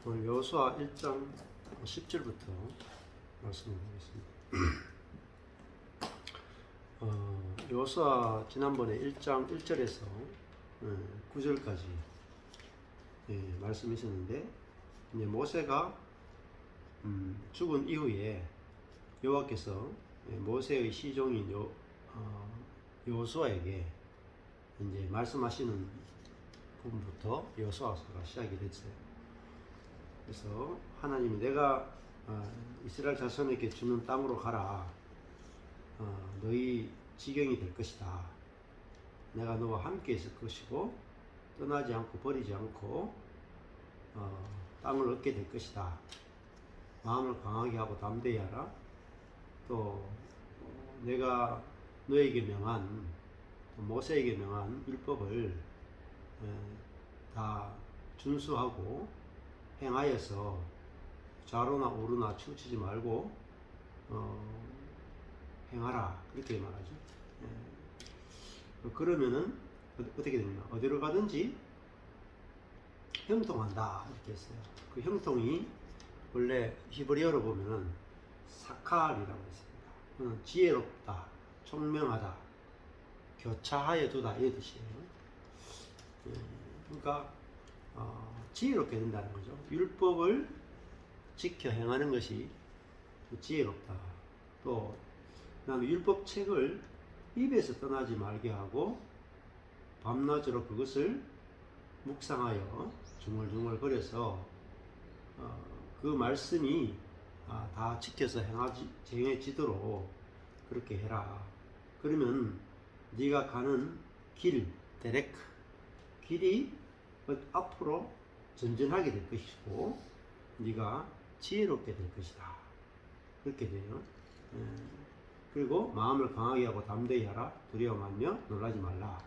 오늘 여호수아 1장 10절부터 말씀을 보겠습니다. 여호수아 지난번에 1장 1절에서 9절까지 말씀이 있었는데, 이제 모세가 죽은 이후에 여호와께서 모세의 시종인 여호수아에게 이제 말씀하시는 부분부터 여호수아서가 시작이 됐어요. 그래서 하나님이 내가 이스라엘 자손에게 주는 땅으로 가라. 너희 지경이 될 것이다. 내가 너와 함께 있을 것이고 떠나지 않고 버리지 않고 땅을 얻게 될 것이다. 마음을 강하게 하고 담대히 하라. 또 내가 너에게 명한 모세에게 명한 율법을 다 준수하고 행하여서 좌로나 우로나 치우치지 말고 행하라, 그렇게 말하죠. 그러면은 어떻게 되냐, 어디로 가든지 형통한다, 이렇게 했어요. 그 형통이 원래 히브리어로 보면은 사칼이라고 했습니다. 지혜롭다, 총명하다, 교차하여 두다, 이 뜻이에요. 그러니까 지혜롭게 된다는 거죠. 율법을 지켜 행하는 것이 지혜롭다. 또 그다음에 율법책을 입에서 떠나지 말게 하고 밤낮으로 그것을 묵상하여 중얼중얼 거려서 그 말씀이 다 지켜서 행해지도록 그렇게 해라. 그러면 네가 가는 길, 데레크, 길이 앞으로 전전하게 될 것이고 네가 지혜롭게 될 것이다. 그렇게 돼요. 그리고 마음을 강하게 하고 담대히 하라. 두려워 말며 놀라지 말라.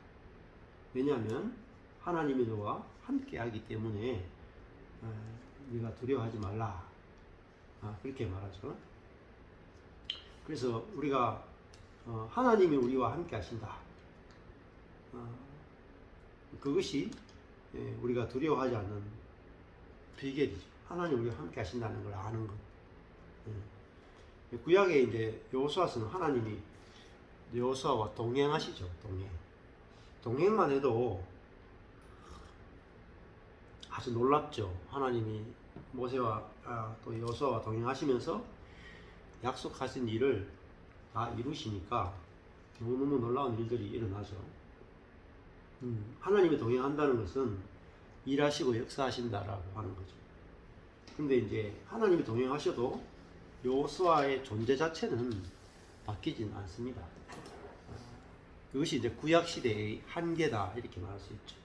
왜냐하면 하나님이 너와 함께 하기 때문에 네가 두려워하지 말라. 그렇게 말하죠. 그래서 우리가 하나님이 우리와 함께 하신다. 그것이 우리가 두려워하지 않는 비결이죠. 하나님 우리와 함께 하신다는 걸 아는 것. 구약에 이제 여호수아서는 하나님이 여호수아와 동행하시죠. 동행만 해도 아주 놀랍죠. 하나님이 모세와 또 여호수아와 동행하시면서 약속하신 일을 다 이루시니까 너무너무 놀라운 일들이 일어나죠. 하나님이 동행한다는 것은 일하시고 역사하신다라고 하는 거죠. 근데 이제 하나님이 동행하셔도 여호수아의 존재 자체는 바뀌지는 않습니다. 그것이 이제 구약 시대의 한계다, 이렇게 말할 수 있죠.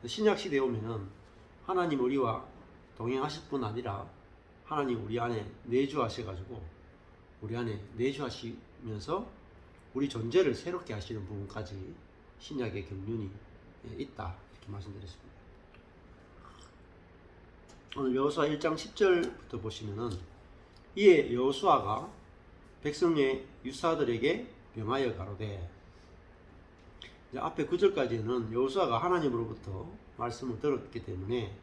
신약 시대에 오면은 하나님 우리와 동행하실 뿐 아니라 하나님 우리 안에 내주하셔가지고 우리 안에 내주하시면서 우리 존재를 새롭게 하시는 부분까지 신약의 경륜이 있다, 이렇게 말씀드렸습니다. 오늘 여호수아 1장 10절부터 보시면은 이에 여호수아가 백성의 유사들에게 명하여 가로되, 이제 앞에 9절까지는 여호수아가 하나님으로부터 말씀을 들었기 때문에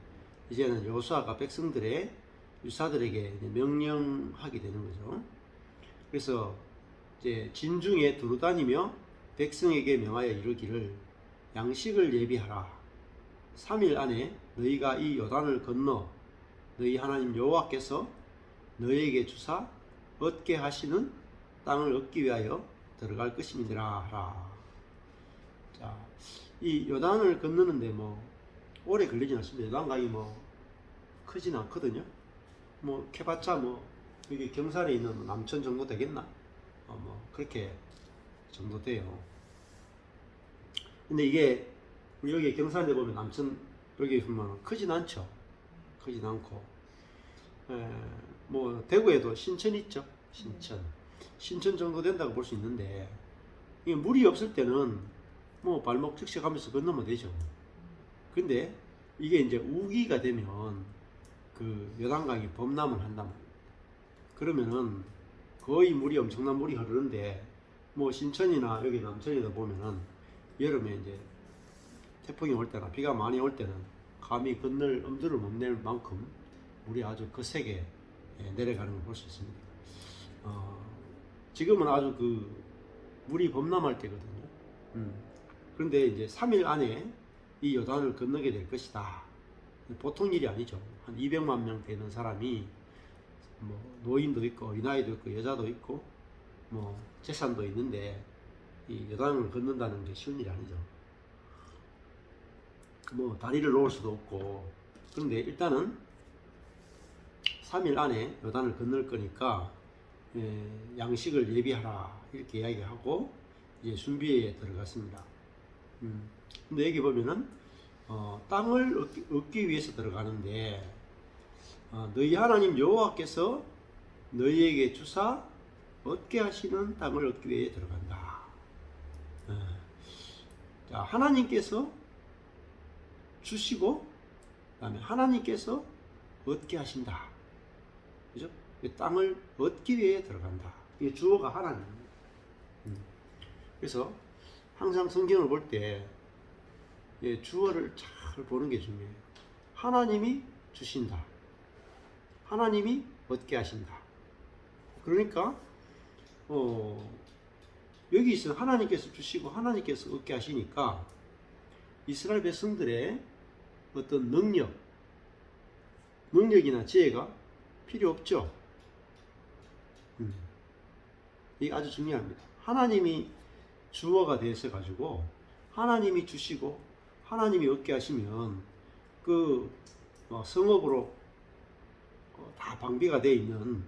이제는 여호수아가 백성들의 유사들에게 명령하게 되는 거죠. 그래서 이제 진중에 두루 다니며 백성에게 명하여 이르기를 양식을 예비하라. 3일 안에 너희가 이 요단을 건너 너희 하나님 여호와께서 너희에게 주사 얻게 하시는 땅을 얻기 위하여 들어갈 것임이니라 하라. 자, 이 요단을 건너는데 뭐 오래 걸리진 않습니다. 요단강이 뭐 크진 않거든요. 뭐 캐봤자 뭐 여기 경산에 있는 남천 정도 되겠나? 뭐 그렇게 정도 돼요. 근데 이게 우리 여기 경산에 보면 남천 여기 보면 크진 않죠. 크진 않고. 뭐 대구에도 신천 있죠. 신천 정도 된다고 볼 수 있는데, 이게 물이 없을 때는 뭐 발목 적셔가면서 건너면 되죠. 근데 이게 이제 우기가 되면 그 요단강이 범람을 한단 말이에요. 그러면은 거의 물이 엄청난 물이 흐르는데, 뭐 신천이나 여기 남천에도 보면은 여름에 이제 태풍이 올 때나 비가 많이 올 때는 감히 건널 엄두를 못 낼 만큼 물이 아주 거세게 내려가는 걸 볼 수 있습니다. 지금은 아주 그 물이 범람할 때거든요. 그런데 이제 3일 안에 이 요단을 건너게 될 것이다. 보통 일이 아니죠. 한 200만 명 되는 사람이 뭐 노인도 있고 어린아이도 있고 여자도 있고 뭐 재산도 있는데 이 요단을 건넌다는 게 쉬운 일이 아니죠. 뭐 다리를 놓을 수도 없고. 그런데 일단은 3일 안에 요단을 건널 거니까 양식을 예비하라 이렇게 이야기하고 이제 준비에 들어갔습니다. 근데 여기 보면은 땅을 얻기 위해서 들어가는데 너희 하나님 여호와께서 너희에게 주사 얻게 하시는 땅을 얻기 위해 들어간다. 자, 하나님께서 주시고 그다음에 하나님께서 얻게 하신다. 그죠? 땅을 얻기 위해 들어간다. 이게 주어가 하나님입니다. 그래서 항상 성경을 볼 때 주어를 잘 보는 게 중요해요. 하나님이 주신다. 하나님이 얻게 하신다. 그러니까 여기 있으면 하나님께서 주시고 하나님께서 얻게 하시니까 이스라엘 백성들의 어떤 능력이나 지혜가 필요 없죠. 이게 아주 중요합니다. 하나님이 주어가 되어서 가지고 하나님이 주시고 하나님이 얻게 하시면 그 성읍으로 다 방비가 되어 있는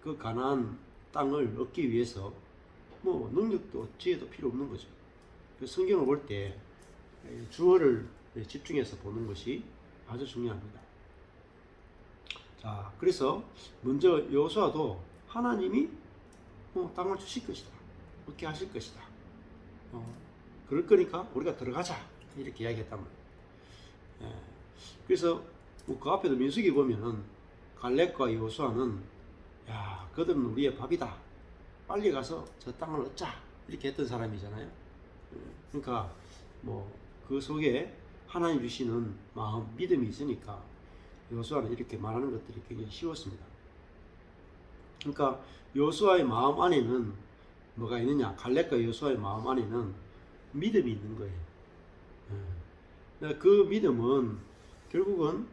그 가나안 땅을 얻기 위해서 뭐 능력도 지혜도 필요 없는 거죠. 성경을 볼 때 주어를 집중해서 보는 것이 아주 중요합니다. 자, 그래서 먼저 여호수아도 하나님이 땅을 주실 것이다. 얻게 하실 것이다. 그럴 거니까 우리가 들어가자. 이렇게 이야기했단 말이에요. 그래서 그 앞에도 민수기 보면은 갈렙과 여호수아는 야, 그들은 우리의 밥이다. 빨리 가서 저 땅을 얻자. 이렇게 했던 사람이잖아요. 그러니까 뭐 그 속에 하나님 주시는 마음, 믿음이 있으니까 여호수아는 이렇게 말하는 것들이 굉장히 쉬웠습니다. 그러니까 여호수아의 마음 안에는 뭐가 있느냐? 갈렙과 여호수아의 마음 안에는 믿음이 있는 거예요. 그 믿음은 결국은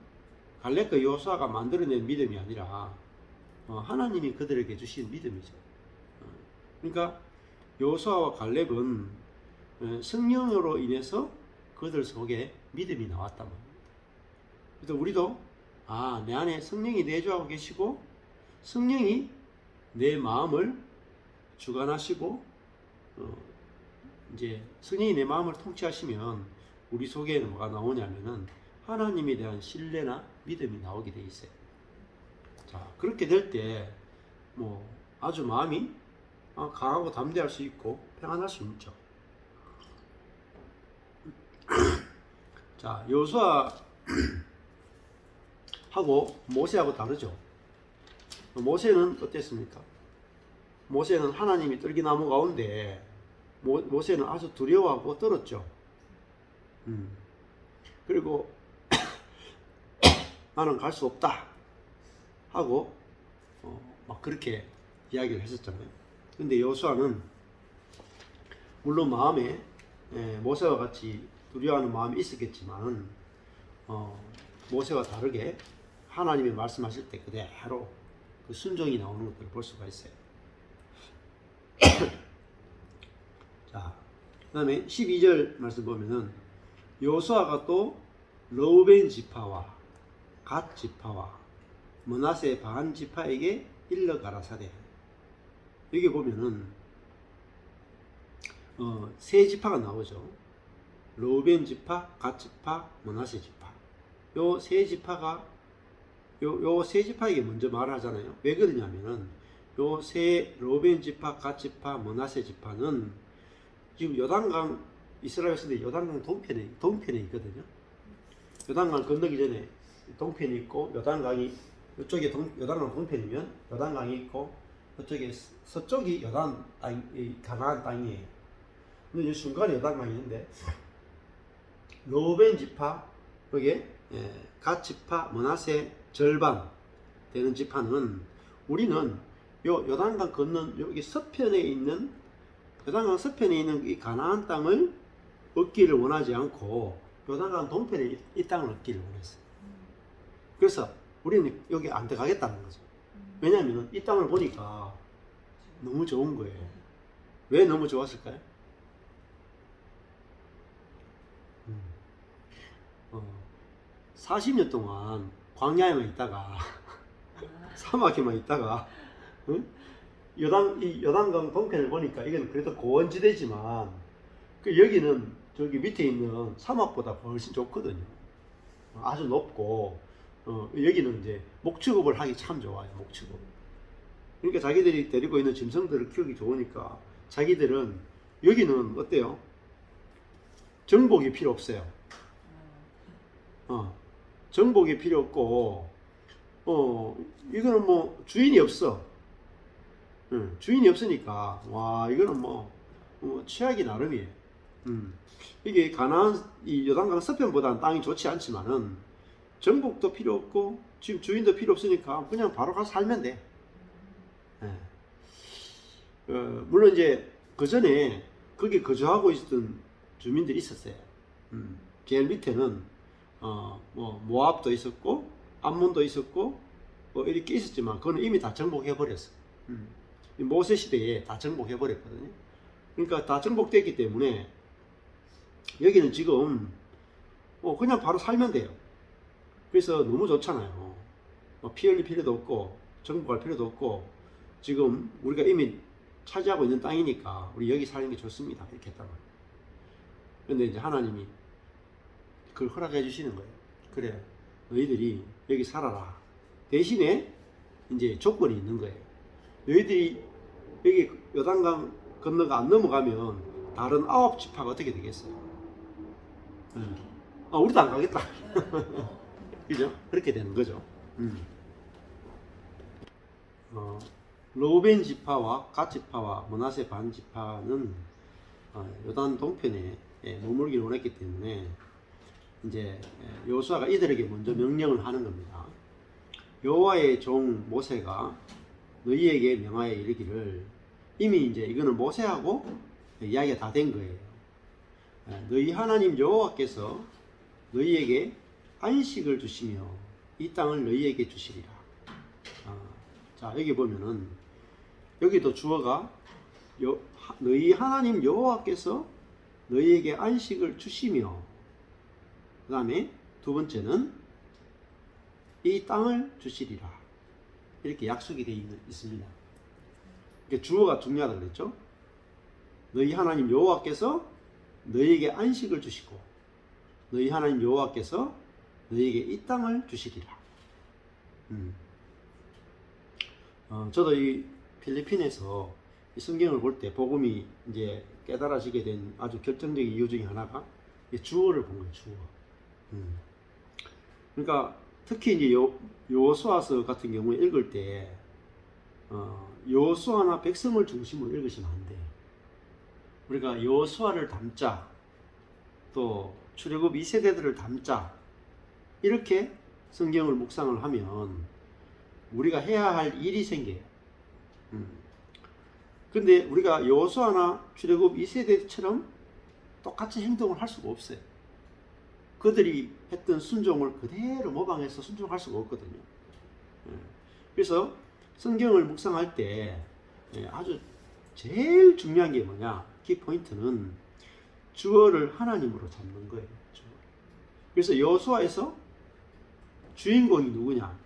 갈렙과 여호수아가 만들어낸 믿음이 아니라 하나님이 그들에게 주신 믿음이죠. 그러니까 여호수아와 갈렙은 성령으로 인해서 그들 속에 믿음이 나왔단 말입니다. 그래서 우리도 내 안에 성령이 내주하고 계시고 성령이 내 마음을 주관하시고 이제 성령이 내 마음을 통치하시면 우리 속에는 뭐가 나오냐면은 하나님에 대한 신뢰나 믿음이 나오게 돼 있어요. 자, 그렇게 될 때 뭐 아주 마음이 강하고 담대할 수 있고 평안할 수 있죠. 자, 여호수아 하고 모세하고 다르죠. 모세는 어땠습니까? 모세는 하나님이 떨기나무 가운데 모세는 아주 두려워하고 떨었죠. 그리고 나는 갈 수 없다 하고 막 그렇게 이야기를 했었잖아요. 근데 여호수아는 물론 마음에 모세와 같이 두려워하는 마음이 있었겠지만 모세와 다르게 하나님이 말씀하실 때 그대로 그 순종이 나오는 것들을 볼 수가 있어요. 자, 그 다음에 12절 말씀 보면은 여호수아가 또 르우벤 지파와 갓 지파와 므낫세 반 지파에게 일러 가라사대. 여기 보면은 세 지파가 나오죠. 르우벤 지파, 갓 지파, 므낫세 지파. 요 세 지파가 요 세 지파에게 먼저 말을 하잖아요. 왜 그러냐면은 요 세 르우벤 지파, 갓 지파, 므낫세 지파는 지금 요단강 이스라엘 백성들이 요단강 동편에 있거든요. 요단강 건너기 전에 동편이 있고 요단강이 이쪽에 요단강 동편이면 요단강이 있고 이쪽에 서쪽이 요단 땅, 가나안 땅이에요. 근데 이 중간에 요단강이 있는데 르우벤 지파, 여기에 갓 지파, 므낫세 절반, 되는 지파는 우리는 요 요단강 건넌 여기 서편에 있는 요단강 서편에 있는 이 가나안 땅을 얻기를 원하지 않고 요단강 동편에 이 땅을 얻기를 원했어요. 그래서 우리는 여기 안 들어가겠다는 거죠. 왜냐하면 이 땅을 보니까 너무 좋은 거예요. 왜 너무 좋았을까요? 40년 동안 광야에만 있다가 사막에만 있다가 응? 이 요단강 동편을 보니까 이건 그래도 고원지대지만 그 여기는 저기 밑에 있는 사막보다 훨씬 좋거든요. 아주 높고 여기는 이제 목축업을 하기 참 좋아요. 목축업. 그러니까 자기들이 데리고 있는 짐승들을 키우기 좋으니까 자기들은 여기는 어때요? 정복이 필요 없어요. 정복이 필요 없고 이거는 뭐 주인이 없어. 주인이 없으니까 와 이거는 뭐 취하기 나름이에요. 이게 가나안 이 요단강 서편보다는 땅이 좋지 않지만은 정복도 필요 없고 지금 주인도 필요 없으니까 그냥 바로 가서 살면 돼. 물론 이제 그 전에 거기 거주하고 있었던 주민들이 있었어요. 제일 밑에는 뭐 모압도 있었고 암몬도 있었고 이렇게 있었지만 그거는 이미 다 정복해 버렸어. 모세 시대에 다 정복해 버렸거든요. 그러니까 다 정복됐기 때문에 여기는 지금 그냥 바로 살면 돼요. 그래서 너무 좋잖아요. 피 흘릴 필요도 없고 정복할 필요도 없고 지금 우리가 이미 차지하고 있는 땅이니까 우리 여기 사는 게 좋습니다. 이렇게 했단 말이에요. 근데 이제 하나님이 그걸 허락해 주시는 거예요. 그래, 너희들이 여기 살아라. 대신에 이제 조건이 있는 거예요. 너희들이 여기 요단강 건너가 안 넘어가면 다른 9지파가 어떻게 되겠어요? 우리도 안 가겠다. 그죠? 그렇게 되는 거죠. 로벤 지파와 갓 지파와 므낫세 반 지파는 요단 동편에 머물기를 원했기 때문에 이제 여호수아가 이들에게 먼저 명령을 하는 겁니다. 여호와의 종 모세가 너희에게 명하여 이르기를, 이미 이제 이거는 모세하고 이야기가 다 된 거예요. 너희 하나님 여호와께서 너희에게 안식을 주시며 이 땅을 너희에게 주시리라. 자, 여기 보면은 여기도 주어가 너희 하나님 여호와께서 너희에게 안식을 주시며, 그 다음에 두 번째는 이 땅을 주시리라. 이렇게 약속이 되어 있습니다. 그러니까 주어가 중요하다고 그랬죠. 너희 하나님 여호와께서 너희에게 안식을 주시고 너희 하나님 여호와께서 너희에게 이 땅을 주시리라. 저도 이 필리핀에서 이 성경을 볼 때 복음이 이제 깨달아지게 된 아주 결정적인 이유 중에 하나가 주어를 본 거예요. 주어. 그러니까 특히 이제 여호수아서 같은 경우에 읽을 때 여호수아나 백성을 중심으로 읽으시면 안 돼요. 우리가 여호수아를 담자, 또 출애굽 2세대들을 담자, 이렇게 성경을 묵상을 하면 우리가 해야 할 일이 생겨요. 근데 우리가 여호수아나 출애굽 2세대처럼 똑같이 행동을 할 수가 없어요. 그들이 했던 순종을 그대로 모방해서 순종할 수가 없거든요. 그래서 성경을 묵상할 때 아주 제일 중요한 게 뭐냐, 키포인트는 주어를 하나님으로 잡는 거예요. 그래서 여호수아에서 주인공이 누구냐?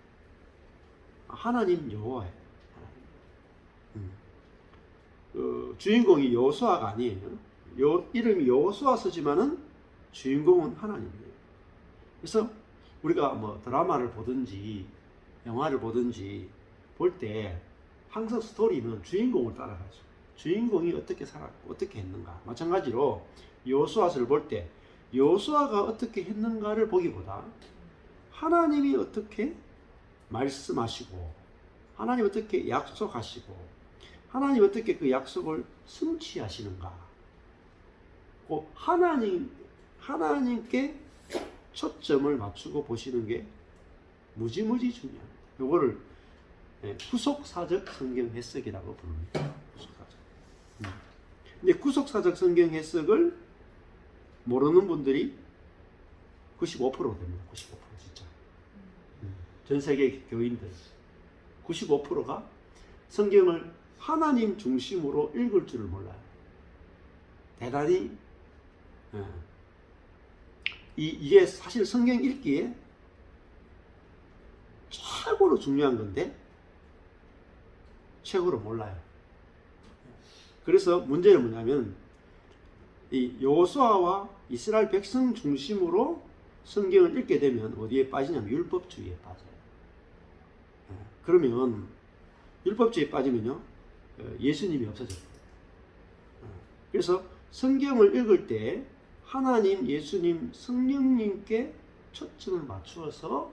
하나님 여호와예요. 주인공이 여호수아가 아니에요. 이름이 여호수아서지만은 주인공은 하나님이에요. 그래서 우리가 뭐 드라마를 보든지 영화를 보든지 볼 때 항상 스토리는 주인공을 따라가죠. 주인공이 어떻게 살았고 어떻게 했는가. 마찬가지로 여호수아서를 볼 때 여호수아가 어떻게 했는가를 보기보다 하나님이 어떻게 말씀하시고 하나님 어떻게 약속하시고 하나님 어떻게 그 약속을 성취하시는가, 하나님께 초점을 맞추고 보시는 게 무지무지 중요합니다. 이거를 구속사적 성경 해석이라고 부릅니다. 구속사적. 근데 구속사적 성경 해석을 모르는 분들이 95% 됩니다. 95% 진짜. 전 세계 교인들 95%가 성경을 하나님 중심으로 읽을 줄을 몰라요. 대단히 이게 사실 성경 읽기에 최고로 중요한 건데 최고로 몰라요. 그래서 문제는 뭐냐면 이 여호수아와 이스라엘 백성 중심으로 성경을 읽게 되면 어디에 빠지냐면 율법주의에 빠져요. 그러면 율법주의에 빠지면요 예수님이 없어져요. 그래서 성경을 읽을 때 하나님, 예수님, 성령님께 초점을 맞추어서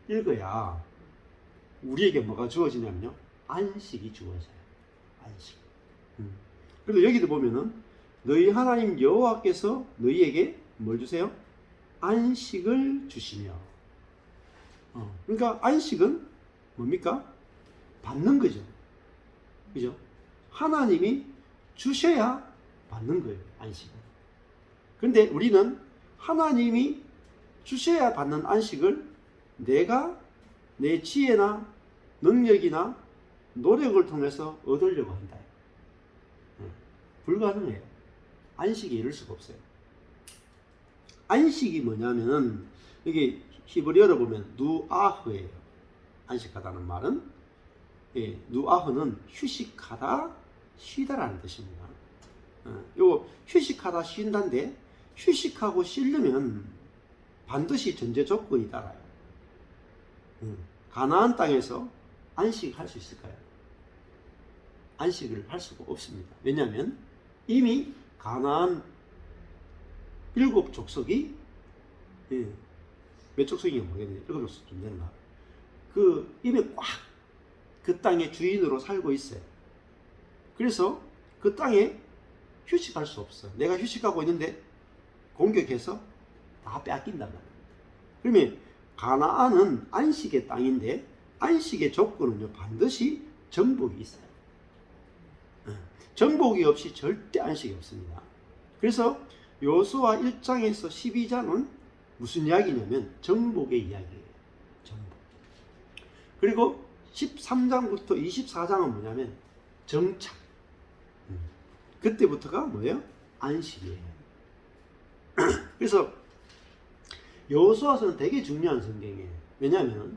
읽어야 우리에게 뭐가 주어지냐면요 안식이 주어져요. 안식. 그래서 여기도 보면은 너희 하나님 여호와께서 너희에게 뭘 주세요? 안식을 주시며. 그러니까 안식은 뭡니까? 받는 거죠. 그죠? 하나님이 주셔야 받는 거예요. 안식은. 그런데 우리는 하나님이 주셔야 받는 안식을 내가 내 지혜나 능력이나 노력을 통해서 얻으려고 한다. 불가능해요. 안식이 이룰 수가 없어요. 안식이 뭐냐면은 여기 히브리어로 보면 누아흐예요. 안식하다는 말은 누아흐는 휴식하다, 쉬다라는 뜻입니다. 요거 휴식하다, 쉰다인데 휴식하고 쉬려면 반드시 전제 조건이 따라요. 가나안 땅에서 안식할 수 있을까요? 안식을 할 수가 없습니다. 왜냐하면 이미 가나안 7족속이 몇 족속인가 모르겠네요. 7족속 좀 되나? 이미 꽉 그 땅의 주인으로 살고 있어요. 그래서 그 땅에 휴식할 수 없어. 내가 휴식하고 있는데 공격해서 다 뺏긴단 말이에요. 그러면 가나안은 안식의 땅인데 안식의 조건은요 반드시 정복이 있어요. 정복이 없이 절대 안식이 없습니다. 그래서 여호수아 1장에서 12장은 무슨 이야기냐면 정복의 이야기예요. 정복. 그리고 13장부터 24장은 뭐냐면 정착. 그때부터가 뭐예요? 안식이에요. 그래서 여호수아서는 되게 중요한 성경이에요. 왜냐하면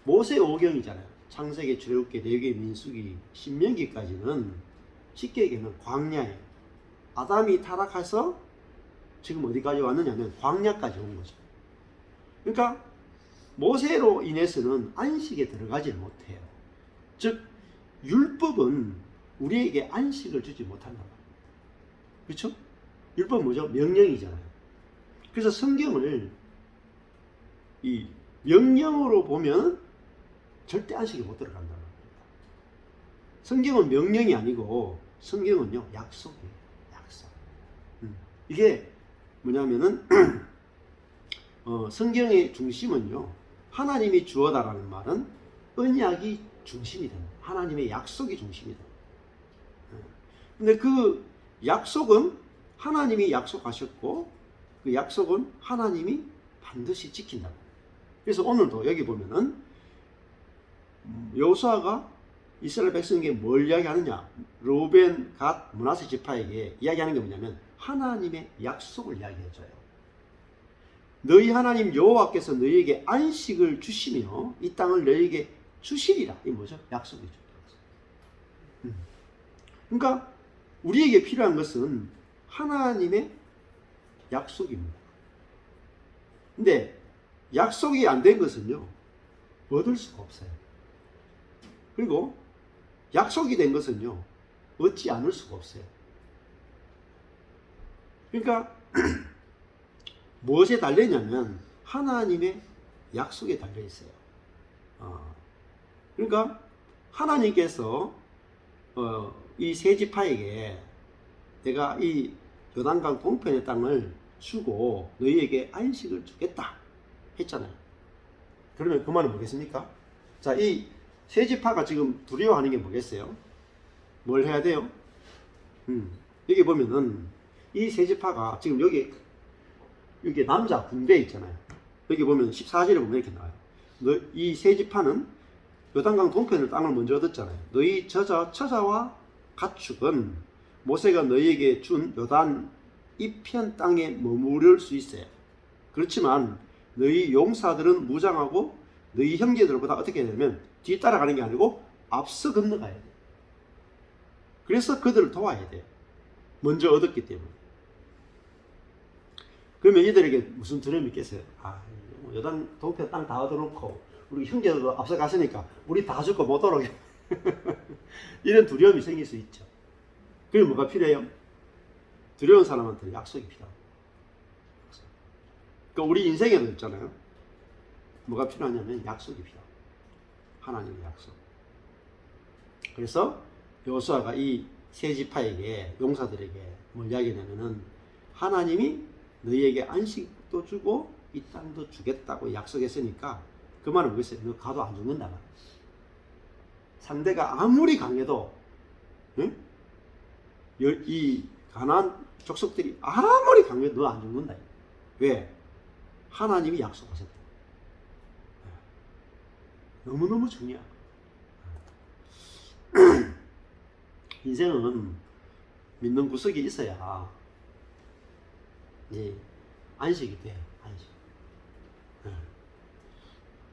모세 오경이잖아요. 창세기, 출애굽기, 레위기, 민수기, 신명기까지는 쉽게 얘기하면 광야예요. 아담이 타락해서 지금 어디까지 왔느냐면 광야까지 온 거죠. 그러니까 모세로 인해서는 안식에 들어가지 못해요. 즉 율법은 우리에게 안식을 주지 못한다. 그렇죠? 율법은 뭐죠? 명령이잖아요. 그래서 성경을 이 명령으로 보면 절대 안식이 못 들어간다는 겁니다. 성경은 명령이 아니고 성경은요 약속이에요. 약속. 이게 뭐냐면은 성경의 중심은요 하나님이 주어다라는 말은 언약이 중심이 됩니다. 하나님의 약속이 중심이 됩니다. 근데 그 약속은 하나님이 약속하셨고 그 약속은 하나님이 반드시 지킨다. 그래서 오늘도 여기 보면은 여호수아가 이스라엘 백성에게 뭘 이야기하느냐? 르우벤, 갓, 므낫세 지파에게 이야기하는 게 뭐냐면 하나님의 약속을 이야기해줘요. 너희 하나님 여호와께서 너희에게 안식을 주시며 이 땅을 너희에게 주시리라. 이게 뭐죠? 약속이죠. 그러니까 우리에게 필요한 것은 하나님의 약속입니다. 근데 약속이 안 된 것은요 얻을 수가 없어요. 그리고 약속이 된 것은요 얻지 않을 수가 없어요. 그러니까 무엇에 달려있냐면 하나님의 약속에 달려있어요. 그러니까 하나님께서 이 세 지파에게 내가 이 요단강 동편의 땅을 주고 너희에게 안식을 주겠다 했잖아요. 그러면 그 말은 뭐겠습니까? 자, 이 세지파가 지금 두려워하는 게 뭐겠어요? 뭘 해야 돼요? 여기 보면은 이 세지파가 지금 여기 남자 군대 있잖아요. 여기 보면 14절에 보면 이렇게 나와요. 이 세지파는 요단강 동편을 땅을 먼저 얻었잖아요. 너희 처자와 가축은 모세가 너희에게 준 요단 이편 땅에 머무를 수 있어요. 그렇지만 너희 용사들은 무장하고 너희 형제들보다 어떻게 해야 되냐면 뒤따라가는 게 아니고 앞서 건너가야 돼요. 그래서 그들을 도와야 돼요. 먼저 얻었기 때문에. 그러면 이들에게 무슨 두려움이 있겠어요? 요단 동편 땅 다 얻어놓고 우리 형제들도 앞서 갔으니까 우리 다 죽고 못 돌아오게 이런 두려움이 생길 수 있죠. 그럼 뭐가 필요해요? 두려운 사람한테 약속이 필요합니다. 그러니까 우리 인생에도 있잖아요. 뭐가 필요하냐면 약속이 필요합니다. 하나님의 약속. 그래서 여호수아가 이 세 지파에게, 용사들에게 뭘 이야기하냐면은 하나님이 너희에게 안식도 주고 이 땅도 주겠다고 약속했으니까 그 말은 뭐겠어요? 너 가도 안 죽는다 말이야. 상대가 아무리 강해도 응? 이 가나안 족속들이 아무리 강해도 너 안 죽는다. 왜? 하나님이 약속하셨다. 너무너무 중요해. 인생은 믿는 구석이 있어야 안식이 돼. 안식.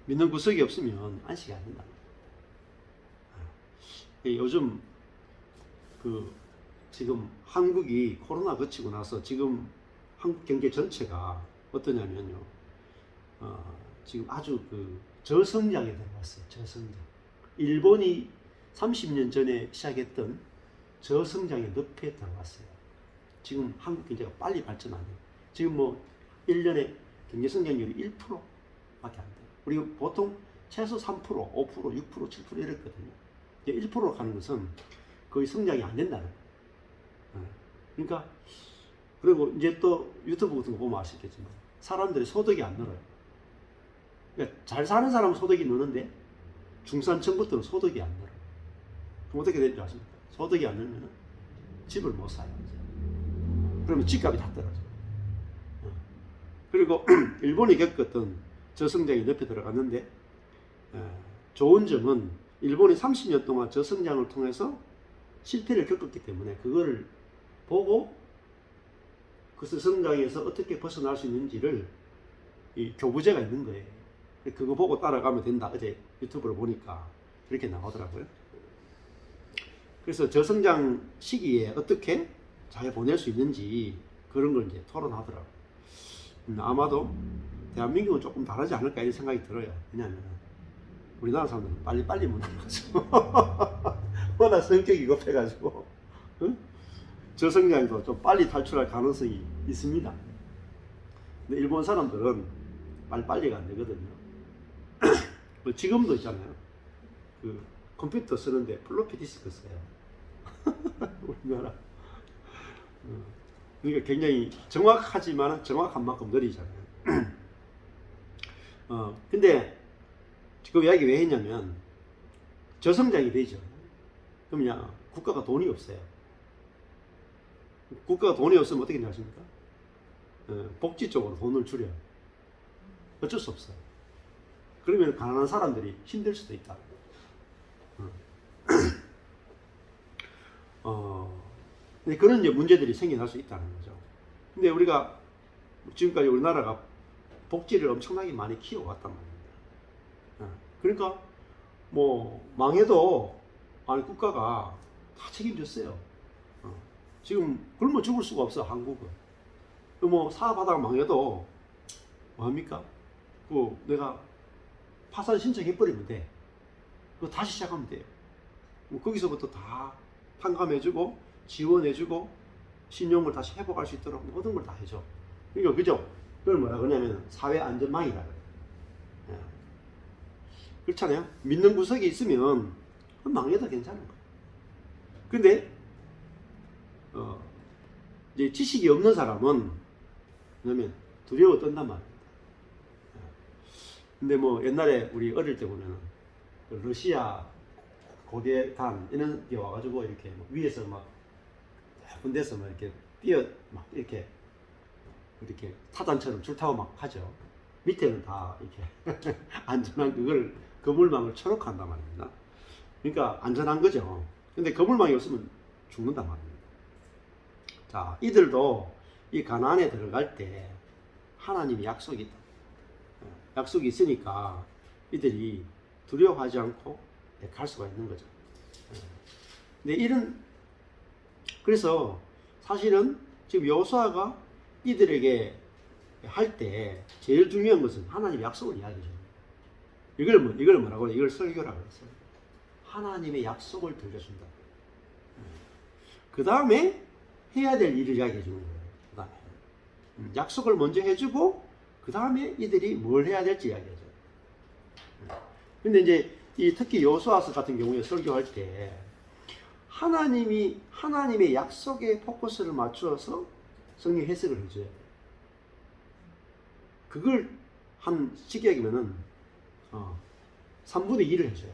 믿는 구석이 없으면 안식이 안 된다. 요즘 지금 한국이 코로나 거치고 나서 지금 한국 경제 전체가 어떠냐면요. 지금 아주 저성장에 들어왔어요. 저성장. 일본이 30년 전에 시작했던 저성장의 늪에 들어왔어요. 지금 한국 경제가 빨리 발전하네요. 지금 뭐 1년에 경제 성장률이 1%밖에 안 돼요. 우리가 보통 최소 3%, 5%, 6%, 7% 이랬거든요. 1%로 가는 것은 거의 성장이 안 된다는 거예요. 그러니까 그리고 이제 또 유튜브 같은 거 보면 아시겠지만 사람들의 소득이 안 늘어요. 그러니까 잘 사는 사람은 소득이 느는데 중산층부터는 소득이 안 늘어요. 그럼 어떻게 되는지 아십니까? 소득이 안 늘면 집을 못 사요. 그러면 집값이 다 떨어져요. 그리고 일본이 겪었던 저성장이 늪에 들어갔는데 좋은 점은 일본이 30년 동안 저성장을 통해서 실패를 겪었기 때문에 그거를 보고 그 저성장에서 어떻게 벗어날 수 있는지를 이 교부제가 있는 거예요. 그거 보고 따라가면 된다. 어제 유튜브를 보니까 그렇게 나오더라고요. 그래서 저성장 시기에 어떻게 잘 보낼 수 있는지 그런 걸 이제 토론하더라고요. 아마도 대한민국은 조금 다르지 않을까 이런 생각이 들어요. 왜냐하면 우리나라 사람들은 빨리빨리 못하가지고 워낙 성격이 급해가지고 저성장도 좀 빨리 탈출할 가능성이 있습니다. 근데 일본 사람들은 빨리가 안 되거든요. 지금도 있잖아요. 컴퓨터 쓰는데 플로피 디스크 써요. 우리나라. 그러니까 굉장히 정확하지만 정확한 만큼 느리잖아요. 근데 그 이야기 왜 했냐면 저성장이 되죠. 그러면 국가가 돈이 없어요. 국가가 돈이 없으면 어떻게 하십니까? 복지 쪽으로 돈을 줄여요. 어쩔 수 없어요. 그러면 가난한 사람들이 힘들 수도 있다. 근데 그런 이제 문제들이 생겨날 수 있다는 거죠. 근데 우리가 지금까지 우리나라가 복지를 엄청나게 많이 키워왔단 말입니다. 그러니까 뭐 망해도 국가가 다 책임졌어요. 지금 굶어 죽을 수가 없어 한국은. 뭐 사업하다가 망해도 뭐 합니까? 내가 파산 신청해버리면 돼. 그거 다시 시작하면 돼요. 거기서부터 다 탕감해주고 지원해주고 신용을 다시 회복할 수 있도록 모든 걸 다 해줘. 그러니까 그죠? 그걸 뭐라 그러냐면 사회 안전망이라 그래요. 그렇잖아요. 믿는 구석이 있으면 망해도 괜찮은 거예요. 근데 이제 지식이 없는 사람은 뭐냐면 두려워 떤단 말입니다. 근데 뭐 옛날에 우리 어릴 때 보면은 그 러시아 고대단 이런 게 와가지고 이렇게 막 위에서 막 예쁜 데서 막 이렇게 뛰어 막 이렇게 타단처럼 줄 타고 막 하죠. 밑에는 다 이렇게 안전한 그걸 거물망을 쳐놓고 한단 말입니다. 그러니까 안전한 거죠. 근데 거물망이 없으면 죽는단 말입니다. 자, 이들도 이 가나안에 들어갈 때 하나님의 약속이 있다. 약속이 있으니까 이들이 두려워하지 않고 갈 수가 있는 거죠. 근데 그래서 사실은 지금 여호수아가 이들에게 할 때 제일 중요한 것은 하나님의 약속을 이야기해요. 이걸 뭐라고 해요? 이걸 설교라고 했어요. 하나님의 약속을 들려준다. 그 다음에 해야 될 일을 이야기해 주는 거예요. 그 다음에 약속을 먼저 해주고 그 다음에 이들이 뭘 해야 될지 이야기해줘요. 근데 이제 특히 여호수아서 같은 경우에 설교할 때 하나님의 약속에 포커스를 맞추어서 성경 해석을 해줘요. 그걸 한 시기약이면은 3분의 1을 해줘요.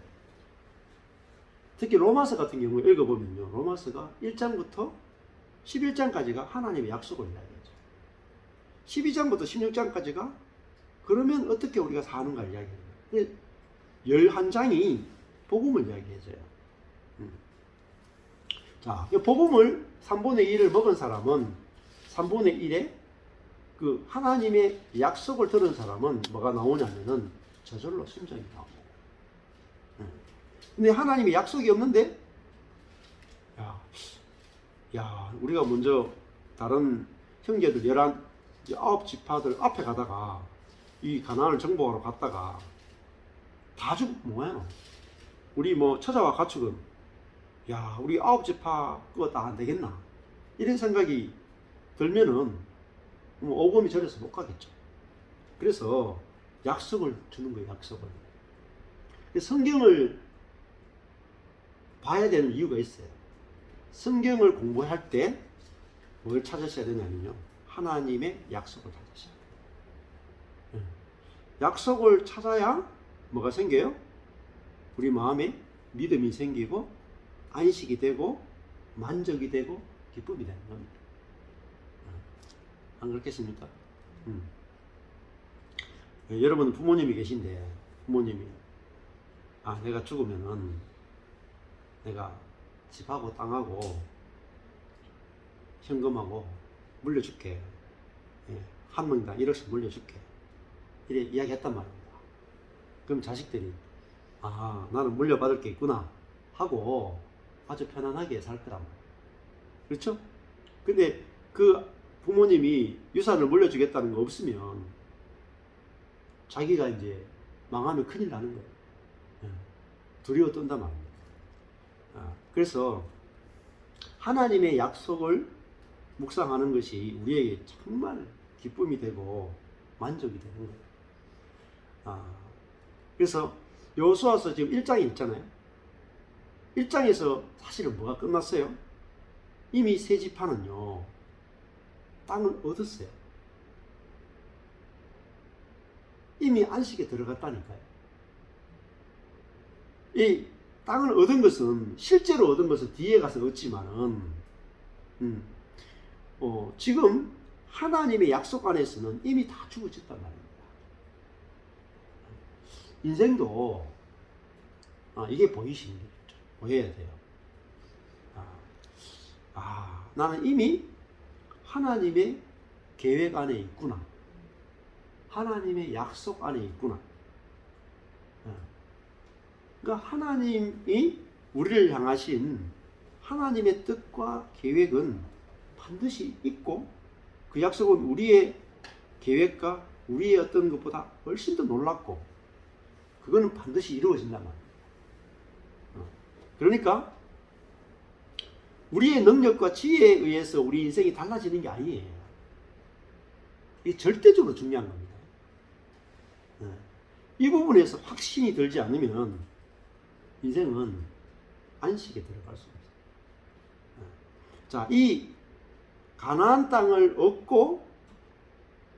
특히 로마서 같은 경우에 읽어보면요. 로마서가 1장부터 11장까지가 하나님의 약속을 이야기하죠. 12장부터 16장까지가 그러면 어떻게 우리가 사는가 이야기해요. 11장이 복음을 이야기해줘요. 자, 이 복음을 3분의 1을 먹은 사람은 3분의 1에 그 하나님의 약속을 들은 사람은 뭐가 나오냐면은 저절로 심정이 나오고. 근데 하나님의 약속이 없는데, 우리가 먼저 다른 형제들 9지파들 앞에 가다가 이 가나안을 정복하러 갔다가 다 뭐야? 우리 처자와 가축은 우리 9지파 그거 다 안 되겠나? 이런 생각이 들면은 오금이 저려서 못 가겠죠. 그래서 약속을 주는 거예요. 약속을. 성경을 봐야 되는 이유가 있어요. 성경을 공부할 때 뭘 찾으셔야 되냐면요. 하나님의 약속을 찾으셔야 돼요. 약속을 찾아야 뭐가 생겨요? 우리 마음에 믿음이 생기고 안식이 되고 만족이 되고 기쁨이 되는 겁니다. 안 그렇겠습니까? 여러분 부모님이 계신데 부모님이 내가 죽으면은 내가 집하고 땅하고 현금하고 물려줄게. 한 명당 1억씩 물려줄게. 이래 이야기했단 말입니다. 그럼 자식들이 나는 물려받을 게 있구나 하고 아주 편안하게 살 거란 말이에요. 그렇죠? 근데 그 부모님이 유산을 물려주겠다는 거 없으면 자기가 이제 망하면 큰일 나는 거예요. 두려워 떤단 말입니다. 그래서 하나님의 약속을 묵상하는 것이 우리에게 정말 기쁨이 되고 만족이 되는 거예요. 그래서 여호수아서 지금 1장에 있잖아요. 1장에서 사실은 뭐가 끝났어요? 이미 세 지파는요 땅을 얻었어요. 이미 안식에 들어갔다니까요. 이 땅을 얻은 것은 실제로 얻은 것은 뒤에 가서 얻지만은 지금 하나님의 약속 안에서는 이미 다 주어졌단 말입니다. 인생도 이게 보여야 돼요. 나는 이미 하나님의 계획 안에 있구나. 하나님의 약속 안에 있구나. 그러니까 하나님이 우리를 향하신 하나님의 뜻과 계획은 반드시 있고 그 약속은 우리의 계획과 우리의 어떤 것보다 훨씬 더 놀랍고 그거는 반드시 이루어진단 말이에요. 그러니까 우리의 능력과 지혜에 의해서 우리 인생이 달라지는 게 아니에요. 이게 절대적으로 중요한 겁니다. 이 부분에서 확신이 들지 않으면 인생은 안식에 들어갈 수 없어요. 자, 이 가나안 땅을 얻고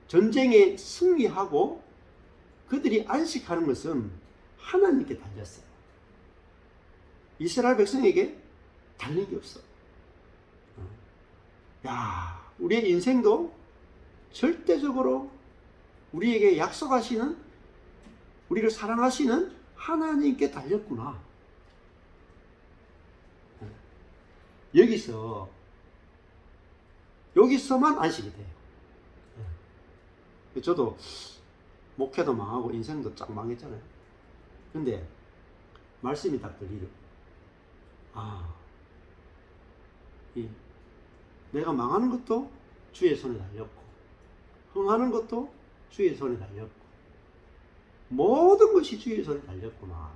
전쟁에 승리하고 그들이 안식하는 것은 하나님께 달렸어요. 이스라엘 백성에게 달린 게 없어. 야, 우리의 인생도 절대적으로 우리에게 약속하시는, 우리를 사랑하시는 하나님께 달렸구나. 여기서만 안식이 돼요. 저도 목회도 망하고 인생도 쫙 망했잖아요. 근데 말씀이 딱 들리죠. 내가 망하는 것도 주의 손에 달렸고, 흥하는 것도 주의 손에 달렸고, 모든 것이 주의 손에 달렸구나.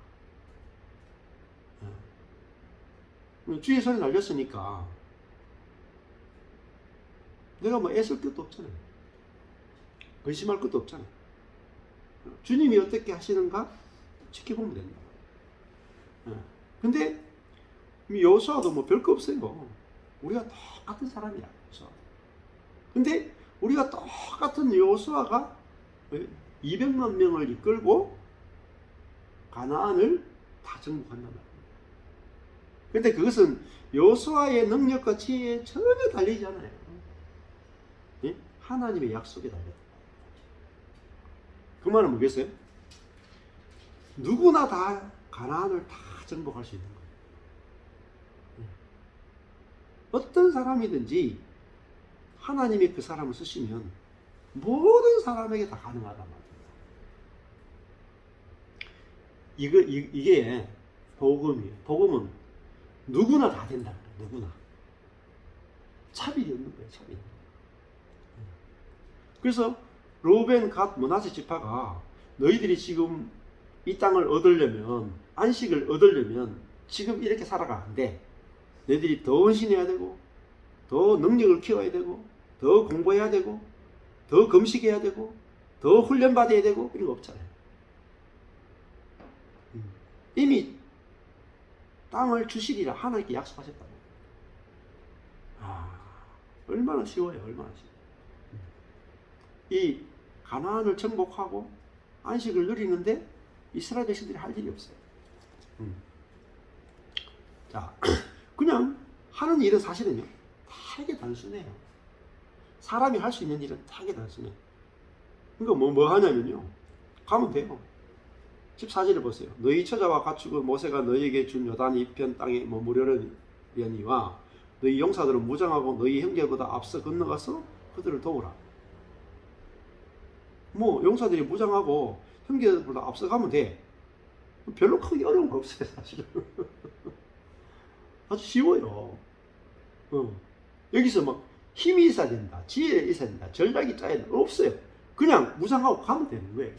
주의 손에 달렸으니까 내가 뭐 애쓸 것도 없잖아요. 의심할 것도 없잖아요. 주님이 어떻게 하시는가 지켜보면 된다. 근데 여호수아도 뭐 별거 없어요. 우리가 똑같은 사람이야. 근데 우리가 똑같은 여호수아가 200만 명을 이끌고 가나안을 다 정복한단 말이에요. 근데 그것은 여호수아의 능력과 지혜에 전혀 달리지 않아요. 하나님의 약속에 달렸다. 그 말은 뭐겠어요? 누구나 다 가나안을 다 정복할 수 있는 거예요. 어떤 사람이든지 하나님이 그 사람을 쓰시면 모든 사람에게 다 가능하단 말이에요. 이게 복음이에요. 복음은 누구나 다 된다. 누구나. 차별이 없는 거예요. 차별이. 그래서 르우벤, 갓, 므낫세 지파가 너희들이 지금 이 땅을 얻으려면, 안식을 얻으려면 지금 이렇게 살아가 안 돼. 너희들이 더 헌신해야 되고, 더 능력을 키워야 되고, 더 공부해야 되고, 더 금식해야 되고, 더 훈련받아야 되고, 이런 거 없잖아요. 이미 땅을 주시리라 하나님께 약속하셨다고. 얼마나 쉬워요. 얼마나 쉬워요. 이 가나안을 정복하고 안식을 누리는데 이스라엘 백성들이 할 일이 없어요. 자, 그냥 하는 일은 사실은요, 되게 단순해요. 사람이 할 수 있는 일은 되게 단순해요. 그러니까 뭐 하냐면요, 가면 돼요. 14절을 보세요. 너희 처자와 가축은 모세가 너희에게 준 요단 이편 땅에 머무르려니와 너희 용사들은 무장하고 너희 형제보다 앞서 건너가서 그들을 도우라. 뭐 용사들이 무장하고 형제들보다 앞서 가면 돼. 별로 크게 어려운 거 없어요, 사실은. 아주 쉬워요. 여기서 막 힘이 있어야 된다, 지혜가 있어야 된다, 전략이 짜야 된다, 없어요. 그냥 무장하고 가면 되는 거예요.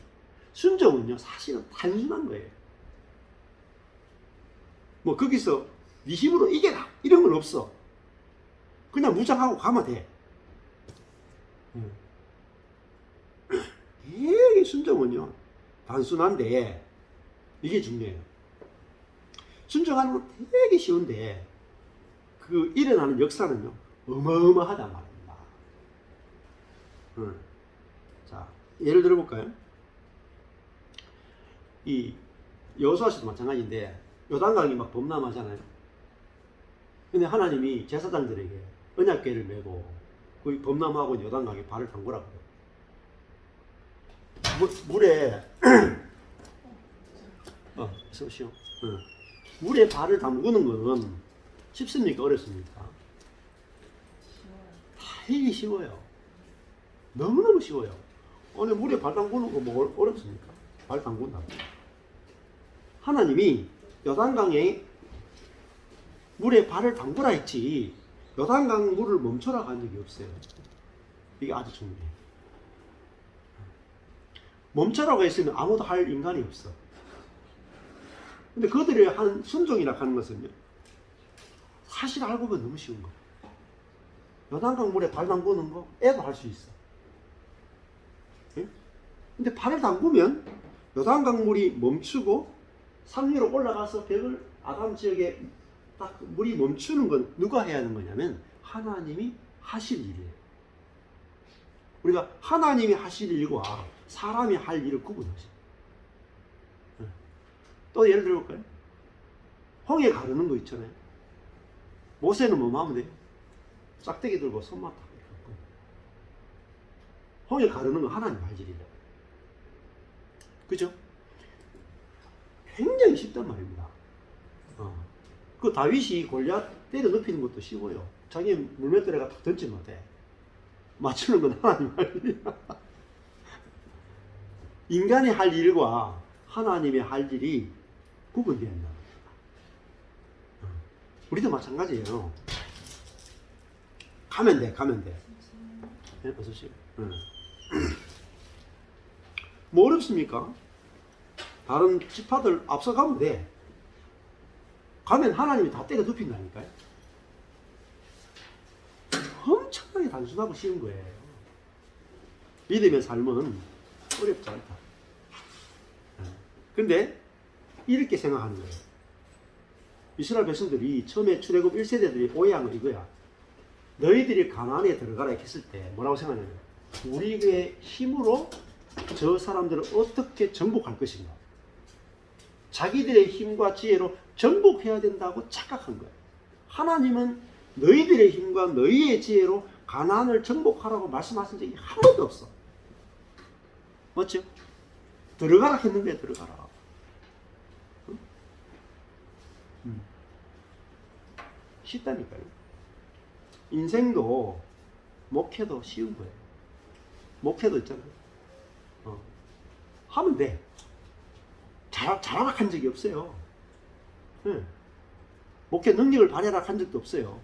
순종은요, 사실은 단순한 거예요. 뭐 거기서 네 힘으로 이겨라 이런 건 없어. 그냥 무장하고 가면 돼. 되게 순종은요, 단순한데 이게 중요해요. 순종하는 건 되게 쉬운데 그 일어나는 역사는요, 어마어마하단 말입니다. 자, 예를 들어볼까요? 이 여호수아서도 마찬가지인데 요단강이 막 범람하잖아요. 근데 하나님이 제사장들에게 언약궤를 메고 그 범람하고 요단강에 발을 담그라고 해요. 물에 서시오. 물에 발을 담그는 거는 쉽습니까? 어렵습니까? 되게 쉬워요. 너무너무 쉬워요. 오늘 물에 발 담그는 거 뭐 어렵습니까? 발 담근다. 하나님이 요단강에 물에 발을 담그라 했지 요단강 물을 멈춰라 한 적이 없어요. 이게 아주 중요해요. 멈춰라고 했으면 아무도 할 인간이 없어. 근데 그들이 한 순종이라 하는 것은요, 사실 알고 보면 너무 쉬운 거. 요단강 물에 발 담그는 거 애도 할 수 있어. 예? 근데 발을 담그면 요단강 물이 멈추고 산 위로 올라가서 벽을 아담 지역에 딱 물이 멈추는 건 누가 해야 하는 거냐면 하나님이 하실 일이에요. 우리가 하나님이 하실 일과 사람이 할 일을 구분하죠. 또 예를 들어볼까요? 홍해 가르는 거 있잖아요. 모세는 뭐 하면 돼? 짝대기 들고 손만 딱 이렇게. 홍해 가르는 거 하나님 할 일이래. 그죠? 굉장히 쉽단 말입니다. 그 다윗이 골리앗 때려 눕히는 것도 쉬워요. 자기 물맷돌에가 탁 던지면 돼. 맞추는 건 하나님 할 일이야. 인간이 할 일과 하나님의 할 일이 구분되어 있는 겁니다. 우리도 마찬가지예요. 가면 돼. 네, 벗으시오. 뭐 어렵습니까? 다른 지파들 앞서가면 돼. 가면 하나님이 다 때려 눕힌다니까요. 엄청나게 단순하고 쉬운 거예요. 믿음의 삶은 어렵지 않다. 근데 이렇게 생각하는 거예요. 이스라엘 백성들이 처음에 출애굽 1세대들이 오해한 건 이거야. 너희들이 가나안에 들어가라 했을 때 뭐라고 생각하냐면 우리의 힘으로 저 사람들을 어떻게 정복할 것인가. 자기들의 힘과 지혜로 정복해야 된다고 착각한 거예요. 하나님은 너희들의 힘과 너희의 지혜로 가나안을 정복하라고 말씀하신 적이 한 번도 없어. 맞죠? 들어가라 했는데 들어가라. 쉽다니까요. 인생도 목회도 쉬운 거예요. 목회도 있잖아요. 하면 돼. 잘하라 한 적이 없어요. 목회 능력을 발휘하라 한 적도 없어요.